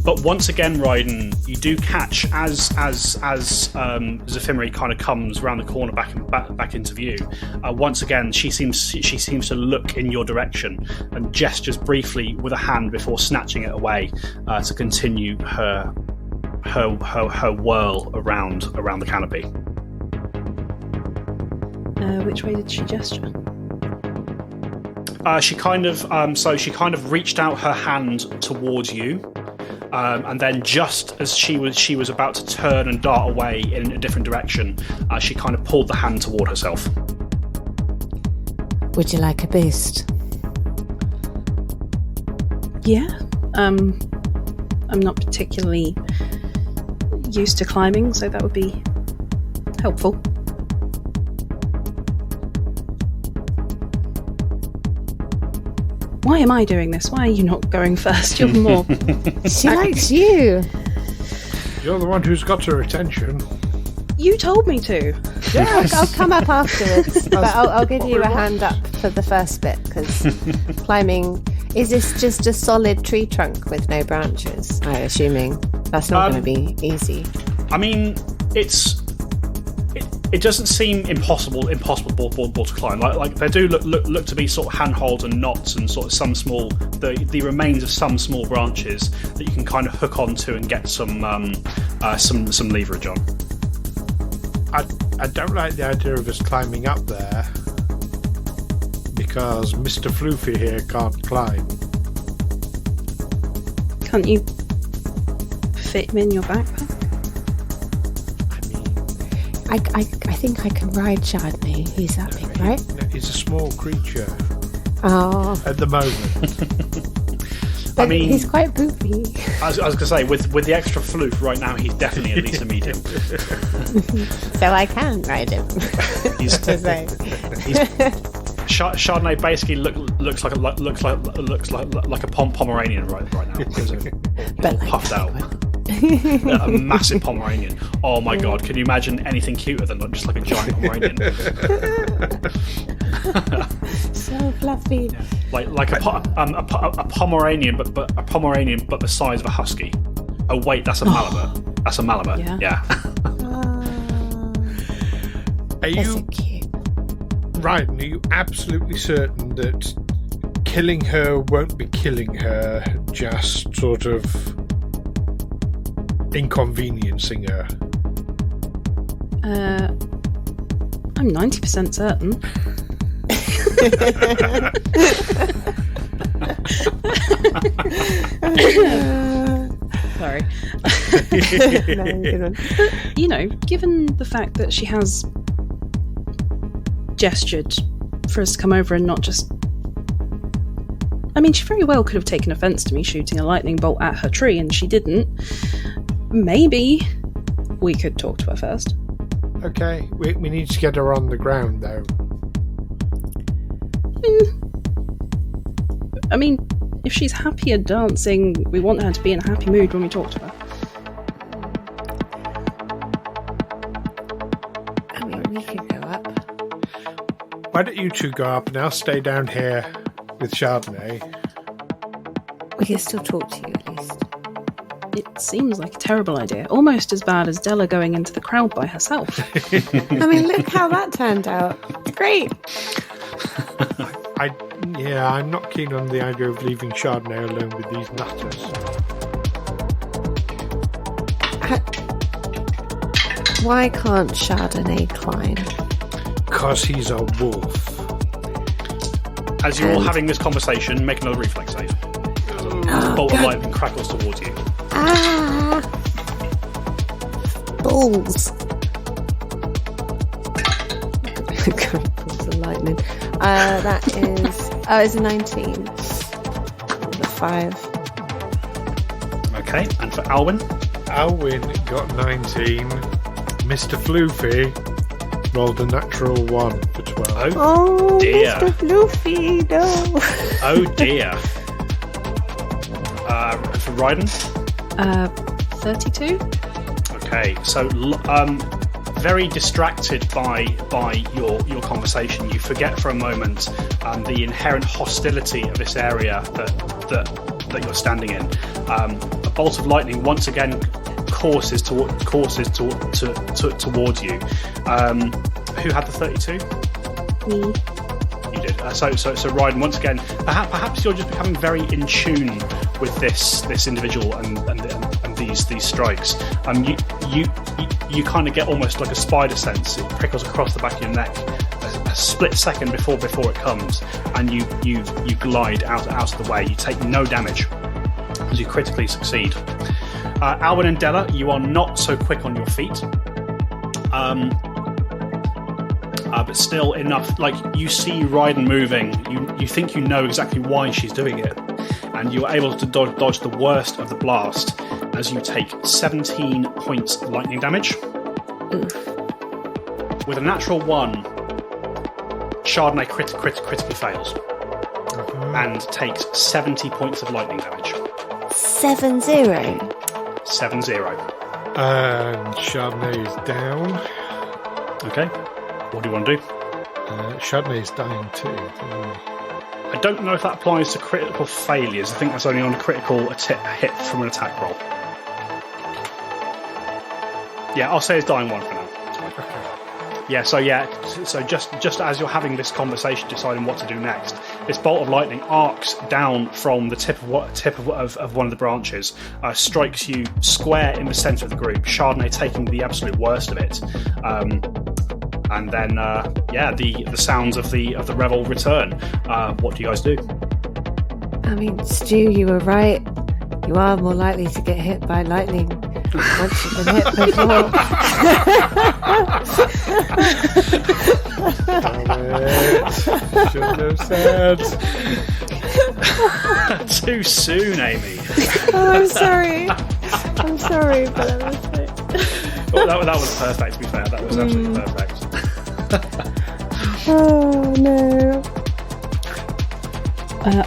Speaker 2: But once again, Raiden, you do catch as Zephimere kind of comes around the corner back into view. Once again, she seems to look in your direction and gestures briefly with a hand before snatching it away to continue her whirl around the canopy.
Speaker 4: Which way did she gesture?
Speaker 2: She kind of reached out her hand towards you. And then just as she was about to turn and dart away in a different direction, she kind of pulled the hand toward herself.
Speaker 1: Would you like a boost?
Speaker 4: Yeah. I'm not particularly used to climbing, so that would be helpful. Why am I doing this? Why are you not going first? You're more...
Speaker 1: She likes you.
Speaker 3: You're the one who's got her attention.
Speaker 4: You told me to.
Speaker 1: Yeah, I'll come up afterwards, but I'll give you a hand up for the first bit, because climbing... Is this just a solid tree trunk with no branches? I'm assuming that's not going to be easy.
Speaker 2: I mean, it doesn't seem impossible to climb. Like there do look to be sort of handholds and knots and sort of some small the remains of some small branches that you can kind of hook onto and get some leverage on.
Speaker 3: I don't like the idea of us climbing up there because Mr. Floofy here can't climb.
Speaker 4: Can't you fit him in your backpack?
Speaker 1: I think I can ride Chardonnay. He's that big, right?
Speaker 3: He's a small creature.
Speaker 1: Oh.
Speaker 3: At the moment.
Speaker 1: But I mean, he's quite poopy.
Speaker 2: I was going to say, with the extra floof right now, he's definitely at least a medium.
Speaker 1: So I can ride him.
Speaker 2: Chardonnay basically looks like a Pomeranian right now.
Speaker 1: But
Speaker 2: puffed out. A massive Pomeranian. Oh my god! Can you imagine anything cuter than just like a giant Pomeranian?
Speaker 1: So fluffy.
Speaker 2: Like a Pomeranian, but a Pomeranian, but the size of a husky. Oh wait, that's a Malamute. That's a Malamute. Yeah.
Speaker 3: Are you
Speaker 1: so cute.
Speaker 3: Raiden, are you absolutely certain that killing her won't be killing her, just sort of inconveniencing her?
Speaker 4: I'm 90% certain. Sorry.
Speaker 1: No, good one.
Speaker 4: You know, given the fact that she has gestured for us to come over and not just... I mean, she very well could have taken offence to me shooting a lightning bolt at her tree, and she didn't. Maybe we could talk to her first.
Speaker 3: Okay, we need to get her on the ground, though.
Speaker 4: I mean, if she's happier dancing, we want her to be in a happy mood when we talk to her.
Speaker 1: I mean, we could go up.
Speaker 3: Why don't you two go up and I'll stay down here with Chardonnay?
Speaker 1: We can still talk to you at least.
Speaker 4: It seems like a terrible idea. Almost as bad as Dela going into the crowd by herself.
Speaker 1: I mean, look how that turned out. It's great.
Speaker 3: I'm not keen on the idea of leaving Chardonnay alone with these nutters.
Speaker 1: Why can't Chardonnay climb?
Speaker 3: Because he's a wolf.
Speaker 2: As you're all having this conversation, make another reflex save. A bolt of lightning crackles towards you.
Speaker 1: Ah! Balls. Balls of lightning. That is Oh, it's a 19. The 5.
Speaker 2: Okay, and for Alwyn?
Speaker 3: Alwyn got 19. Mr. Floofy rolled a natural 1 for 12.
Speaker 1: Oh,
Speaker 2: dear.
Speaker 1: Mr. Floofy, no.
Speaker 2: Oh dear. For Raiden?
Speaker 4: 32.
Speaker 2: Okay, so very distracted by your conversation, you forget for a moment the inherent hostility of this area that you're standing in. A bolt of lightning once again courses towards you. Who had the 32?
Speaker 1: Me.
Speaker 2: You did. So Raiden, once again, perhaps you're just becoming very in tune with this individual and these strikes. You kind of get almost like a spider sense. It prickles across the back of your neck a split second before it comes, and you glide out of the way. You take no damage as you critically succeed. Alwyn and Dela, you are not so quick on your feet. But still enough, like you see Raiden moving, you think you know exactly why she's doing it, and you are able to dodge the worst of the blast as you take 17 points of lightning damage.
Speaker 1: Oof.
Speaker 2: With a natural 1, Chardonnay critically fails and takes 70 points of lightning damage.
Speaker 1: 7-0.
Speaker 2: 7-0.
Speaker 3: And Chardonnay is down.
Speaker 2: Okay. What do you want to do?
Speaker 3: Chardonnay is dying too.
Speaker 2: I don't know if that applies to critical failures. I think that's only on a critical hit from an attack roll. Yeah, I'll say it's dying 1 for now. So just as you're having this conversation, deciding what to do next, this bolt of lightning arcs down from the tip of one of the branches, strikes you square in the centre of the group. Chardonnay taking the absolute worst of it. And then, the sounds of the revel return. What do you guys do?
Speaker 1: I mean, Stu, you were right. You are more likely to get hit by lightning once you've been hit before.
Speaker 3: Shouldn't have said.
Speaker 2: Too soon, Amy.
Speaker 1: Oh, I'm sorry. I'm sorry, but that was it.
Speaker 2: Well, that was perfect, to be fair. That was absolutely perfect.
Speaker 1: Oh, no.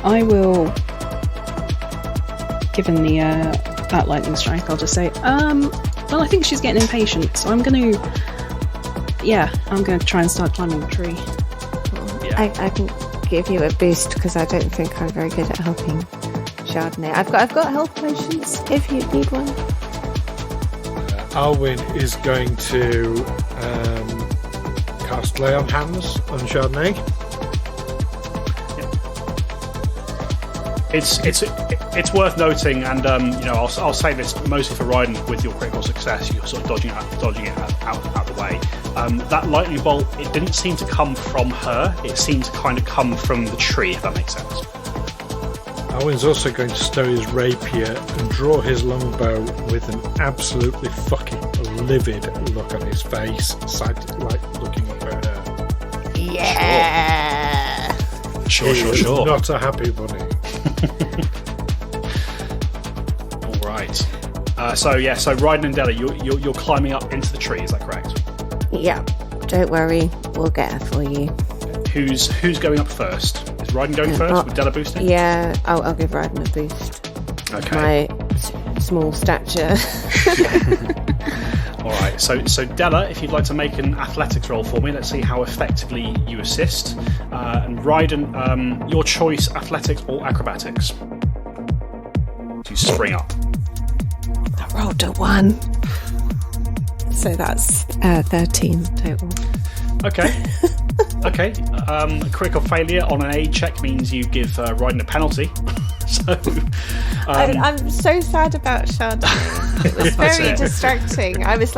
Speaker 4: I will, given that lightning strike, I'll just say, well, I think she's getting impatient, so I'm going to try and start climbing the tree.
Speaker 2: Yeah.
Speaker 1: I can give you a boost because I don't think I'm very good at helping Chardonnay. I've got health potions if you need one.
Speaker 3: Alwyn is going to cast Lay on Hands on Chardonnay.
Speaker 2: It's worth noting, and I'll say this mostly for Raiden. With your critical success, you're sort of dodging it out the way. That lightning bolt, it didn't seem to come from her. It seemed to kind of come from the tree, if that makes sense.
Speaker 3: Alwyn's also going to stow his rapier and draw his longbow with an absolutely fucking livid look on his face, looking up at her.
Speaker 1: Yeah.
Speaker 2: Sure.
Speaker 3: Not a happy bunny.
Speaker 2: All right. So Raiden and Dela, you're climbing up into the tree. Is that correct?
Speaker 1: Yeah. Don't worry, we'll get her for you.
Speaker 2: Who's going up first? Is Raiden going first with Dela boosting?
Speaker 1: Yeah, I'll give Raiden a boost.
Speaker 2: Okay.
Speaker 1: My small stature.
Speaker 2: All right. So Dela, if you'd like to make an athletics roll for me, let's see how effectively you assist. And Raiden, your choice: athletics or acrobatics. To spring up.
Speaker 1: I rolled a 1. So that's 13 total.
Speaker 2: Okay. Critical failure on an aid check means you give Raiden a penalty. So
Speaker 1: I'm so sad about Chardonnay. It was very distracting. I was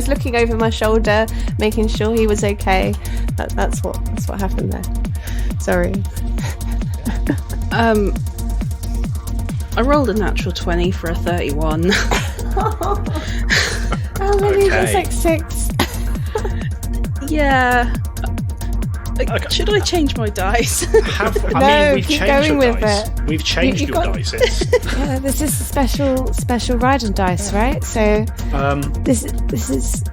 Speaker 1: looking over my shoulder, making sure he was okay. That's what happened there. Sorry.
Speaker 4: I rolled a natural 20 for a 31.
Speaker 1: Oh, maybe it was like 6.
Speaker 4: Yeah. Should I change my dice?
Speaker 2: We've
Speaker 1: keep
Speaker 2: changed
Speaker 1: going
Speaker 2: your
Speaker 1: with
Speaker 2: dice.
Speaker 1: it.
Speaker 2: We've changed
Speaker 1: You've
Speaker 2: your
Speaker 1: got-
Speaker 2: dice.
Speaker 1: Yeah, this is special Raiden dice, right? So this is.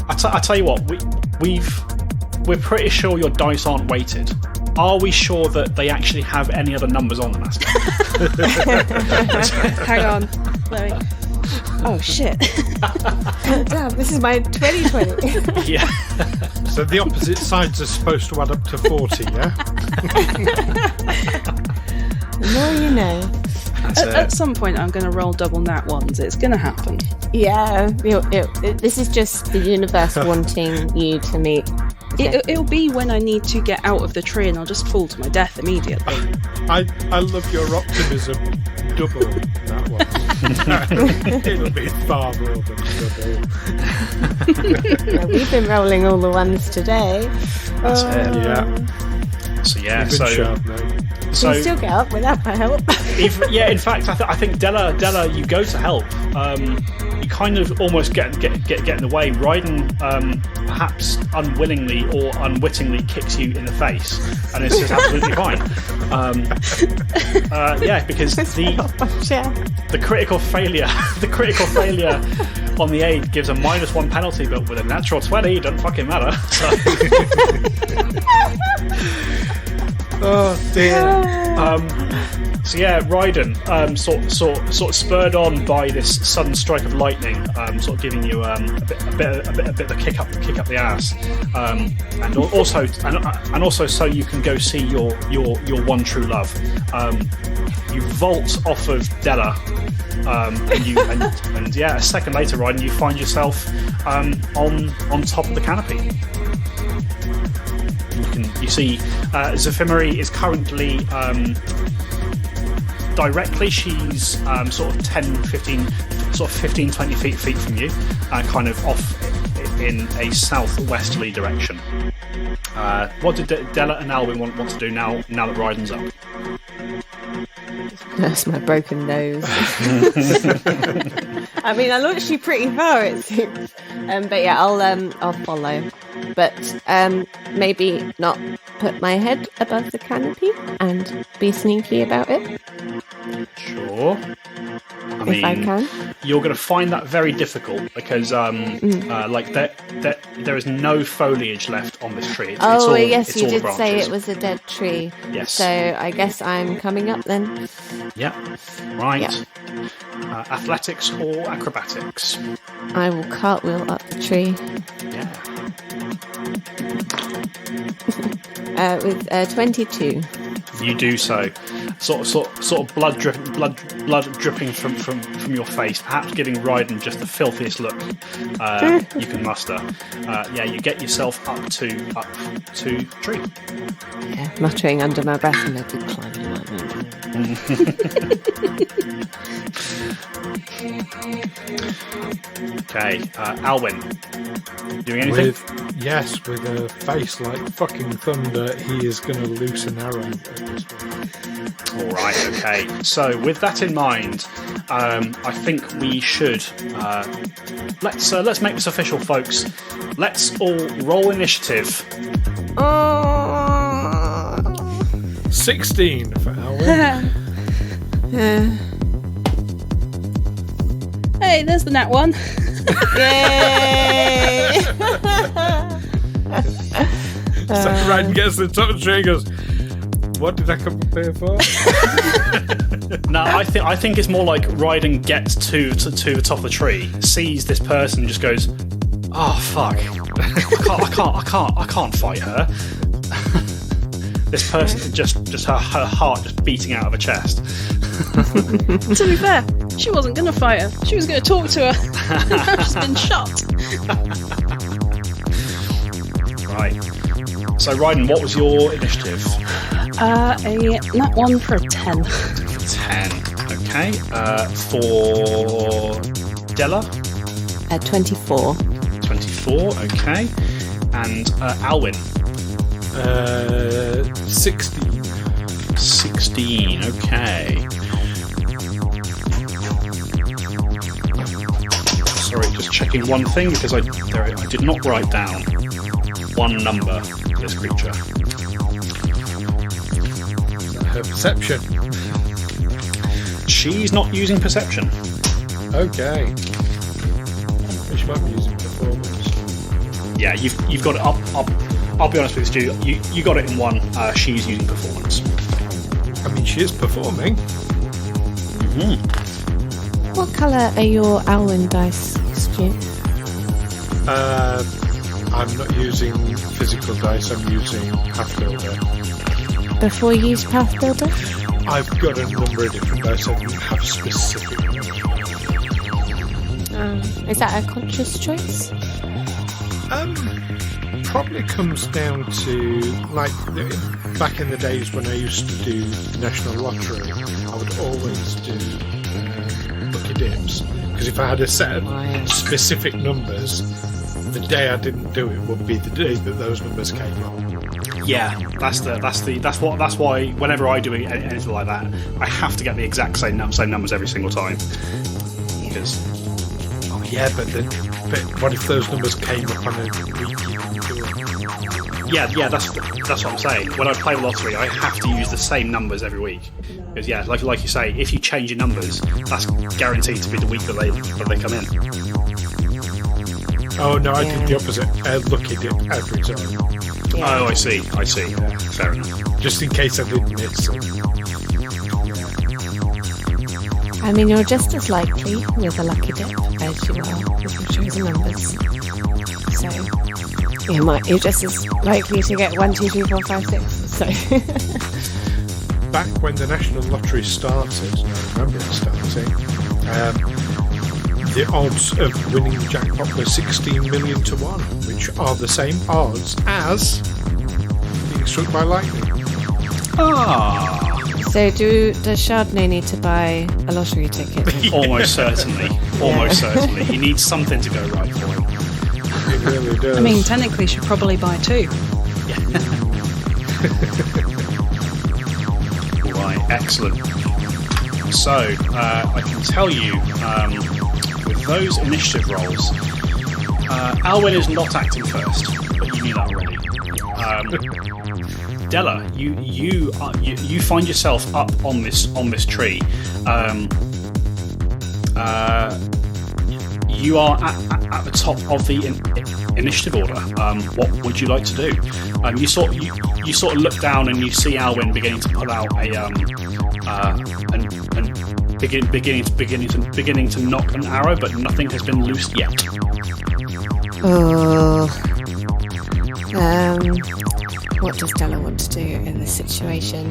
Speaker 2: I tell you what, we're pretty sure your dice aren't weighted. Are we sure that they actually have any other numbers on them?
Speaker 4: Hang on. Let me... Oh shit!
Speaker 1: Damn, this is my 2020.
Speaker 2: Yeah.
Speaker 3: So the opposite sides are supposed to add up to 40, yeah?
Speaker 1: The more you know.
Speaker 4: At some point, I'm going to roll double nat ones. It's going to happen.
Speaker 1: Yeah, this is just the universe wanting you to meet.
Speaker 4: It'll be when I need to get out of the tree, and I'll just fall to my death immediately.
Speaker 3: I love your optimism. Double that one. It'll be far more than double.
Speaker 1: Yeah, we've been rolling all the ones today.
Speaker 2: That's it.
Speaker 3: Yeah.
Speaker 2: So yeah,
Speaker 3: You've been sharp, mate.
Speaker 2: So
Speaker 1: we still get up without my help.
Speaker 2: in fact, I think Dela, you go to help. You kind of almost get in the way. Raiden, perhaps unwillingly or unwittingly, kicks you in the face, and it's just absolutely fine. Because the critical failure on the aid gives a -1 penalty, but with a natural 20, it doesn't fucking matter. So.
Speaker 3: Oh dear.
Speaker 2: So yeah, Raiden, sort of spurred on by this sudden strike of lightning, sort of giving you a bit of a kick up the ass, and also so you can go see your one true love. You vault off of Dela, and a second later, Raiden, you find yourself on top of the canopy. You see, Zephimere is currently directly. She's sort of 15, 20 feet from you, kind of off in a southwesterly direction. What did Dela and Alwyn want to do now that Raiden's up?
Speaker 1: That's my broken nose. I mean, I launched you pretty far, it seems. But yeah, I'll follow. But maybe not put my head above the canopy and be sneaky about it.
Speaker 2: Sure.
Speaker 1: If I can.
Speaker 2: You're going to find that very difficult because, there is no foliage left on this tree.
Speaker 1: Yes, you did
Speaker 2: branches.
Speaker 1: say it was a dead tree.
Speaker 2: Yes.
Speaker 1: So I guess I'm coming up then.
Speaker 2: Yeah. Right.
Speaker 1: Yeah.
Speaker 2: Athletics or acrobatics?
Speaker 1: I will cartwheel up the tree.
Speaker 2: Yeah.
Speaker 1: With 22.
Speaker 2: You do so. Sort of blood dripping from your face, perhaps giving Raiden just the filthiest look you can muster. You get yourself up to tree.
Speaker 1: Yeah, muttering under my breath and they'll be climbing like
Speaker 2: Okay, Alwyn, doing anything?
Speaker 3: With a face like fucking thunder, he is going to loose an arrow at this one.
Speaker 2: All right, okay. So with that in mind, I think we should let's make this official, folks. Let's all roll initiative.
Speaker 3: 16 for Alwyn.
Speaker 4: Hey, there's the nat one.
Speaker 1: Yay!
Speaker 3: So Raiden gets to the top of the tree and goes, what did I come up here for?
Speaker 2: No, I think it's more like Raiden gets to the top of the tree, sees this person, and just goes, "Oh fuck, I can't fight her." This person just her heart just beating out of her chest.
Speaker 4: To be fair, she wasn't going to fight her. She was going to talk to her. Now she's been shot.
Speaker 2: Right. So, Raiden, what was your initiative?
Speaker 4: A nat one for a 10.
Speaker 2: 10. Okay. For Dela?
Speaker 1: 24.
Speaker 2: 24. Okay. And Alwyn?
Speaker 3: 16.
Speaker 2: 16. Okay. Sorry, just checking one thing because I did not write down one number for this creature.
Speaker 3: her perception.
Speaker 2: She's not using perception.
Speaker 3: Okay. She might be using performance.
Speaker 2: Yeah, you've got it up. I'll be honest with you, Stu. You got it in one. She's using performance.
Speaker 3: I mean, she is performing.
Speaker 2: Mm-hmm.
Speaker 1: What colour are your Alwyn dice, Stu?
Speaker 3: I'm not using physical dice, I'm using Pathfinder.
Speaker 1: Before you use Pathfinder?
Speaker 3: I've got a number of different dice, I don't have specific numbers.
Speaker 1: Is that a conscious choice?
Speaker 3: Probably comes down to, like, back in the days when I used to do the National Lottery, I would always do lucky dips. Because if I had a set of specific numbers, the day I didn't do it would be the day that those numbers came up.
Speaker 2: Yeah, that's why whenever I do anything like that, I have to get the exact same numbers every single time. Because
Speaker 3: yeah, but what if those numbers came up on a week you didn't do it?
Speaker 2: Yeah, that's what I'm saying. When I play the lottery, I have to use the same numbers every week. Because yeah, like you say, if you change your numbers, that's guaranteed to be the week that they come in.
Speaker 3: Oh no, I did the opposite. Lucky dip every time.
Speaker 2: Oh, I see. Yeah, fair enough.
Speaker 3: Just in case I did miss.
Speaker 1: I mean, you're just as likely with a lucky dip as you are with your chosen numbers. So you're just as likely to get 1, 2, 3, 4, 5, 6. So
Speaker 3: back when the National Lottery started, I remember it starting. The odds of winning the jackpot were 16 million to 1, which are the same odds as being struck by lightning.
Speaker 1: So does Chardonnay need to buy a lottery ticket?
Speaker 2: Almost certainly. Almost certainly. He needs something to go right for him.
Speaker 3: It really does.
Speaker 4: I mean, technically, should probably buy 2.
Speaker 2: Right, excellent. So, I can tell you, with those initiative rolls, Alwyn is not acting first, but you knew that already. Dela, you find yourself up on this tree. You are at the top of the initiative order. What would you like to do? You sort of look down and you see Alwyn beginning to pull out beginning to knock an arrow, but nothing has been loosed yet.
Speaker 1: What does Dela want to do in this situation?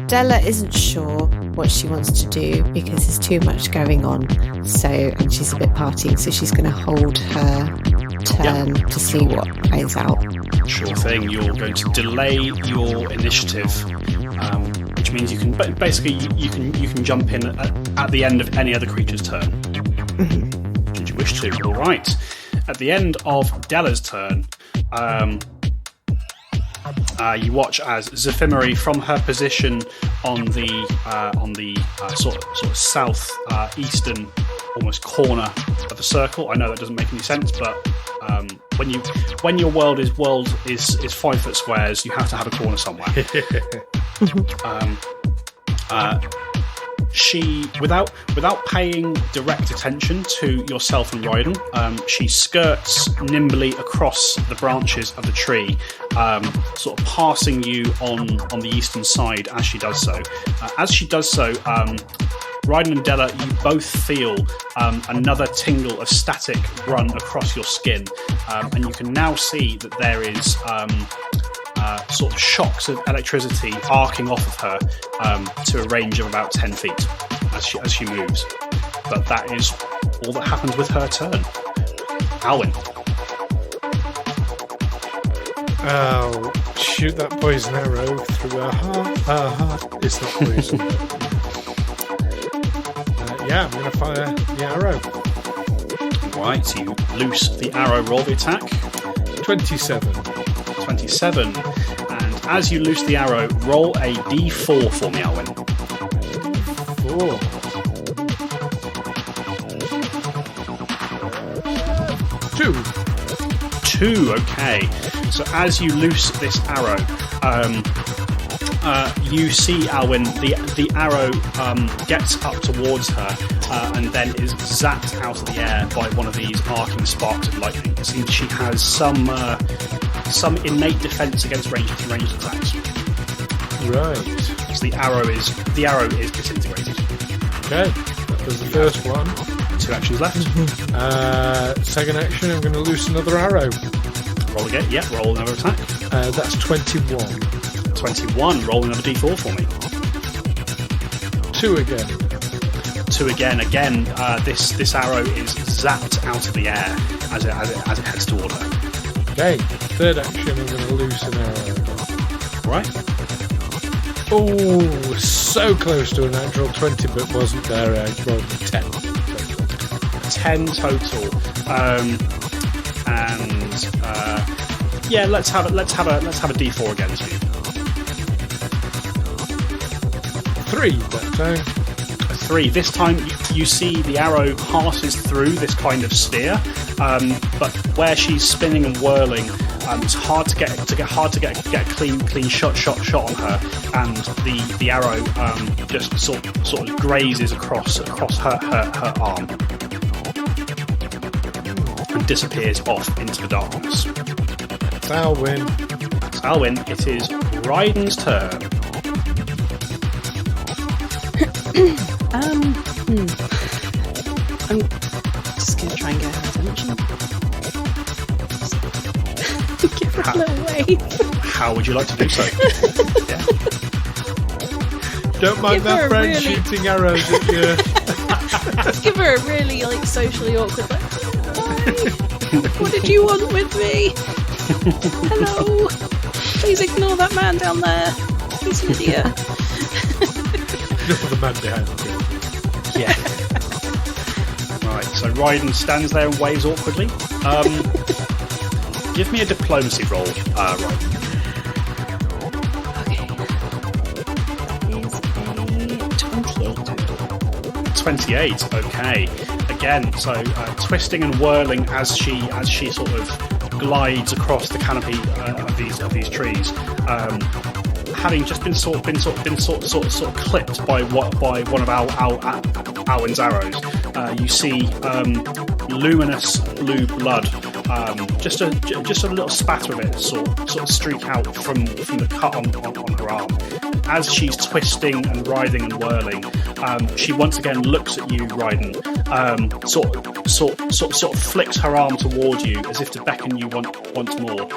Speaker 1: Dela isn't sure what she wants to do because there's too much going on. And she's a bit partying, so she's going to hold her turn to see what plays out.
Speaker 2: Sure thing. You're going to delay your initiative, which means you can jump in at the end of any other creature's turn.
Speaker 1: Mm-hmm.
Speaker 2: Should you wish to? All right. At the end of Dela's turn, you watch as Zephimere, from her position on the sort of south eastern almost corner of the circle. I know that doesn't make any sense, but when your world is 5 foot squares, you have to have a corner somewhere. She, without paying direct attention to yourself and Raiden, she skirts nimbly across the branches of the tree, sort of passing you on the eastern side as she does so. Raiden and Dela, you both feel another tingle of static run across your skin, and you can now see that there is sort of shocks of electricity arcing off of her to a range of about 10 feet as she moves. But that is all that happens with her turn. Alwyn.
Speaker 3: I'll shoot that poison arrow through her heart. It's not poison. I'm going to fire the arrow.
Speaker 2: Right, so you loose the arrow, roll the attack.
Speaker 3: 27.
Speaker 2: And as you loose the arrow, roll a d4 for me, Alwyn.
Speaker 3: 4. 2.
Speaker 2: Okay. So as you loose this arrow, you see, Alwyn, the arrow gets up towards her and then is zapped out of the air by one of these arcing sparks of lightning. It seems she has some innate defense against ranged attacks.
Speaker 3: Right.
Speaker 2: So the arrow is disintegrated.
Speaker 3: Okay, that was the first one.
Speaker 2: 2 actions left.
Speaker 3: Second action, I'm going to loose another arrow.
Speaker 2: Roll again. Yeah, roll another attack.
Speaker 3: That's 21.
Speaker 2: 21. Roll another d4 for me.
Speaker 3: 2 again.
Speaker 2: 2 again. Again, this arrow is zapped out of the air as it heads toward her.
Speaker 3: Okay, third action, I'm going to loose an arrow.
Speaker 2: Right.
Speaker 3: Oh, so close to a natural 20, but wasn't there. I rolled a 10.
Speaker 2: 10 total. Yeah, let's have a d4 again.
Speaker 3: 3 that time.
Speaker 2: 3. This time you see the arrow passes through this kind of sphere, but where she's spinning and whirling, it's hard to get a clean shot on her, and the arrow just sort of grazes across her arm and disappears off into the darkness.
Speaker 3: Alwyn.
Speaker 2: Alwyn, it is Raiden's turn.
Speaker 4: I'm just going to try and get her attention. Give her a little wave.
Speaker 2: How would you like to do so? Yeah.
Speaker 3: Don't mind that friend shooting arrows at you.
Speaker 4: Give her a really socially awkward hi. What did you want with me? Hello. Please ignore that man down there. He's an idiot.
Speaker 3: Ignore the man behind you.
Speaker 2: Yeah. Right, so Raiden stands there and waves awkwardly. Give me a diplomacy roll, Raiden.
Speaker 4: Okay. That is a
Speaker 2: 28, okay. Again, so twisting and whirling as she sort of glides across the canopy of these trees, having just been sort of clipped by one of Alwyn's arrows. You see luminous blue blood, just a little spatter of it sort of streak out from the cut on her arm. As she's twisting and writhing and whirling, she once again looks at you, Raiden. Sort of flicks her arm toward you as if to beckon you once more.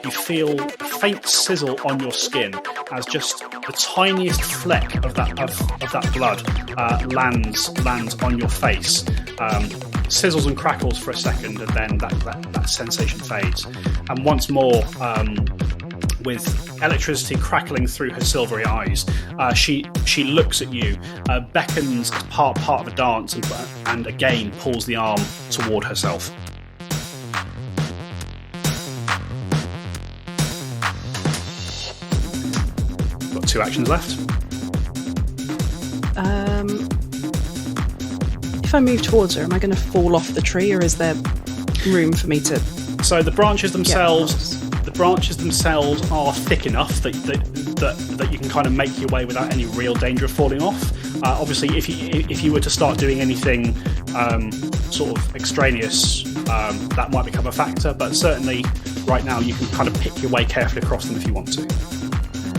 Speaker 2: You feel a faint sizzle on your skin as just the tiniest fleck of that blood lands on your face. Sizzles and crackles for a second, and then that sensation fades. And once more, with electricity crackling through her silvery eyes, she looks at you, beckons as part of a dance, and again pulls the arm toward herself. Got 2 actions left.
Speaker 4: If I move towards her, am I going to fall off the tree, or is there room for me to?
Speaker 2: So the branches themselves are thick enough that you can kind of make your way without any real danger of falling off. Obviously, if you were to start doing anything sort of extraneous, that might become a factor. But certainly, right now, you can kind of pick your way carefully across them if you want to.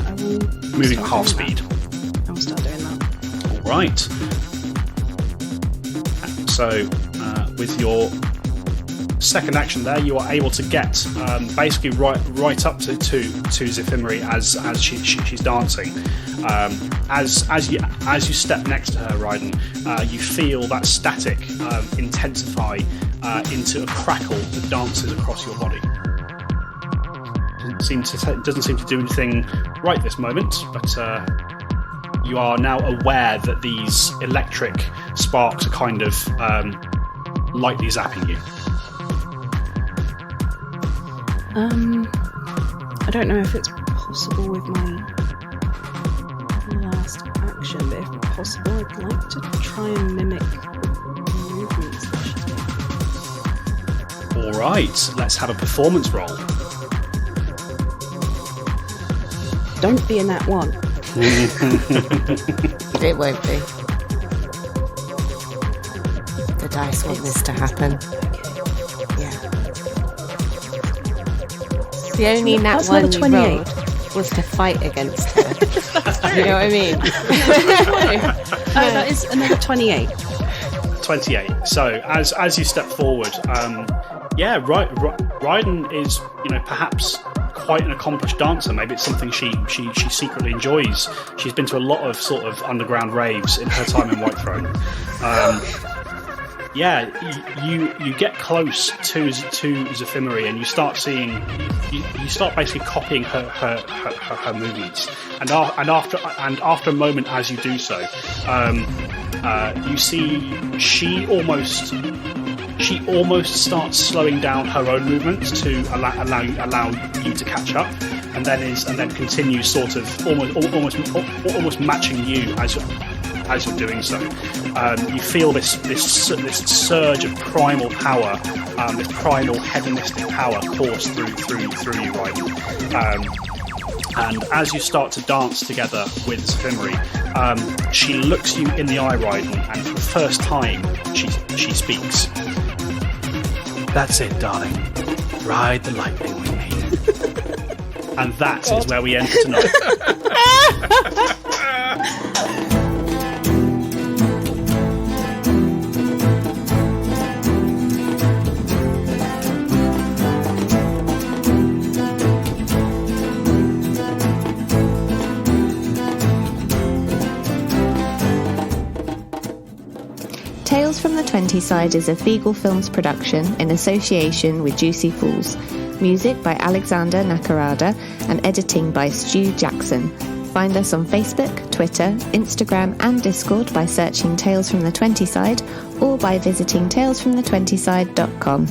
Speaker 4: I will
Speaker 2: Moving at half speed.
Speaker 4: I will start doing that.
Speaker 2: All right. So, with your second action there, you are able to get basically right up to Zephimere as she's dancing. As you step next to her, Raiden, you feel that static intensify into a crackle that dances across your body. Doesn't seem to do anything right this moment, but you are now aware that these electric sparks are kind of lightly zapping you.
Speaker 4: I don't know if it's possible with my last action, but if possible, I'd like to try and mimic the movements that she's doing.
Speaker 2: All right, let's have a performance roll.
Speaker 4: Don't be in that one.
Speaker 1: It won't be. The dice want this to happen. Yeah. The only nat
Speaker 4: That's
Speaker 1: one
Speaker 4: another
Speaker 1: you
Speaker 4: 28.
Speaker 1: rolled was to fight against her. You know what I mean?
Speaker 4: That is another 28.
Speaker 2: 28. So as you step forward, Raiden is, perhaps quite an accomplished dancer. Maybe it's something she secretly enjoys. She's been to a lot of sort of underground raves in her time in Whitethrone. You get close to Zephimere and you start seeing, you start basically copying her movements. And after a moment, as you do so, you see she almost starts slowing down her own movements to allow you to catch up, and then continues sort of almost matching you as you're doing so. You feel this surge of primal power, this primal hedonistic power course through you, Raiden. And as you start to dance together with Zephimere, she looks you in the eye, Raiden, and for the first time, she speaks. That's it, darling. Ride the lightning with me. And that is where we end tonight.
Speaker 1: Tales from the 20 Side is a Feagle Films production in association with Juicy Fools. Music by Alexander Nakarada and editing by Stu Jackson. Find us on Facebook, Twitter, Instagram and Discord by searching Tales from the 20 Side or by visiting talesfromthe20side.com.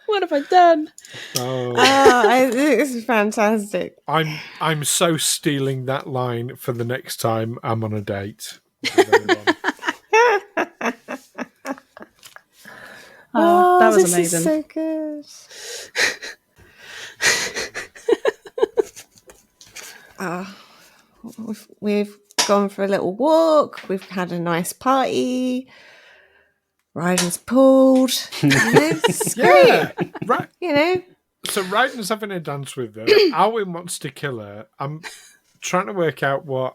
Speaker 4: What have I done?
Speaker 1: This is fantastic.
Speaker 3: I'm so stealing that line for the next time I'm on a date.
Speaker 4: That was
Speaker 1: this
Speaker 4: amazing.
Speaker 1: Is so good. We've gone for a little walk. We've had a nice party. Raiden's pulled. It's great.
Speaker 3: Right. So Raiden's having a dance with her. Alwyn wants to kill her. I'm trying to work out what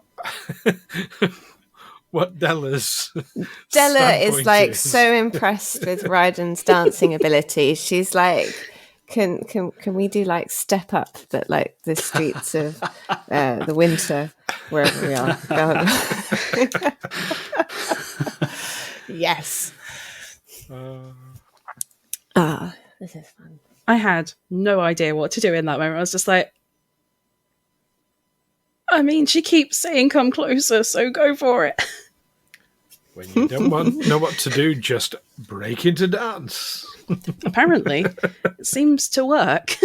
Speaker 3: Dela's
Speaker 1: Dela is like
Speaker 3: is.
Speaker 1: so impressed with Raiden's dancing ability. She's like, can we do like Step Up, but like the streets of the winter, wherever we are. Yes. This is fun.
Speaker 4: I had no idea what to do in that moment. I was just like, I mean, she keeps saying come closer, so go for it.
Speaker 3: When you don't know what to do, just break into dance.
Speaker 4: Apparently, it seems to work.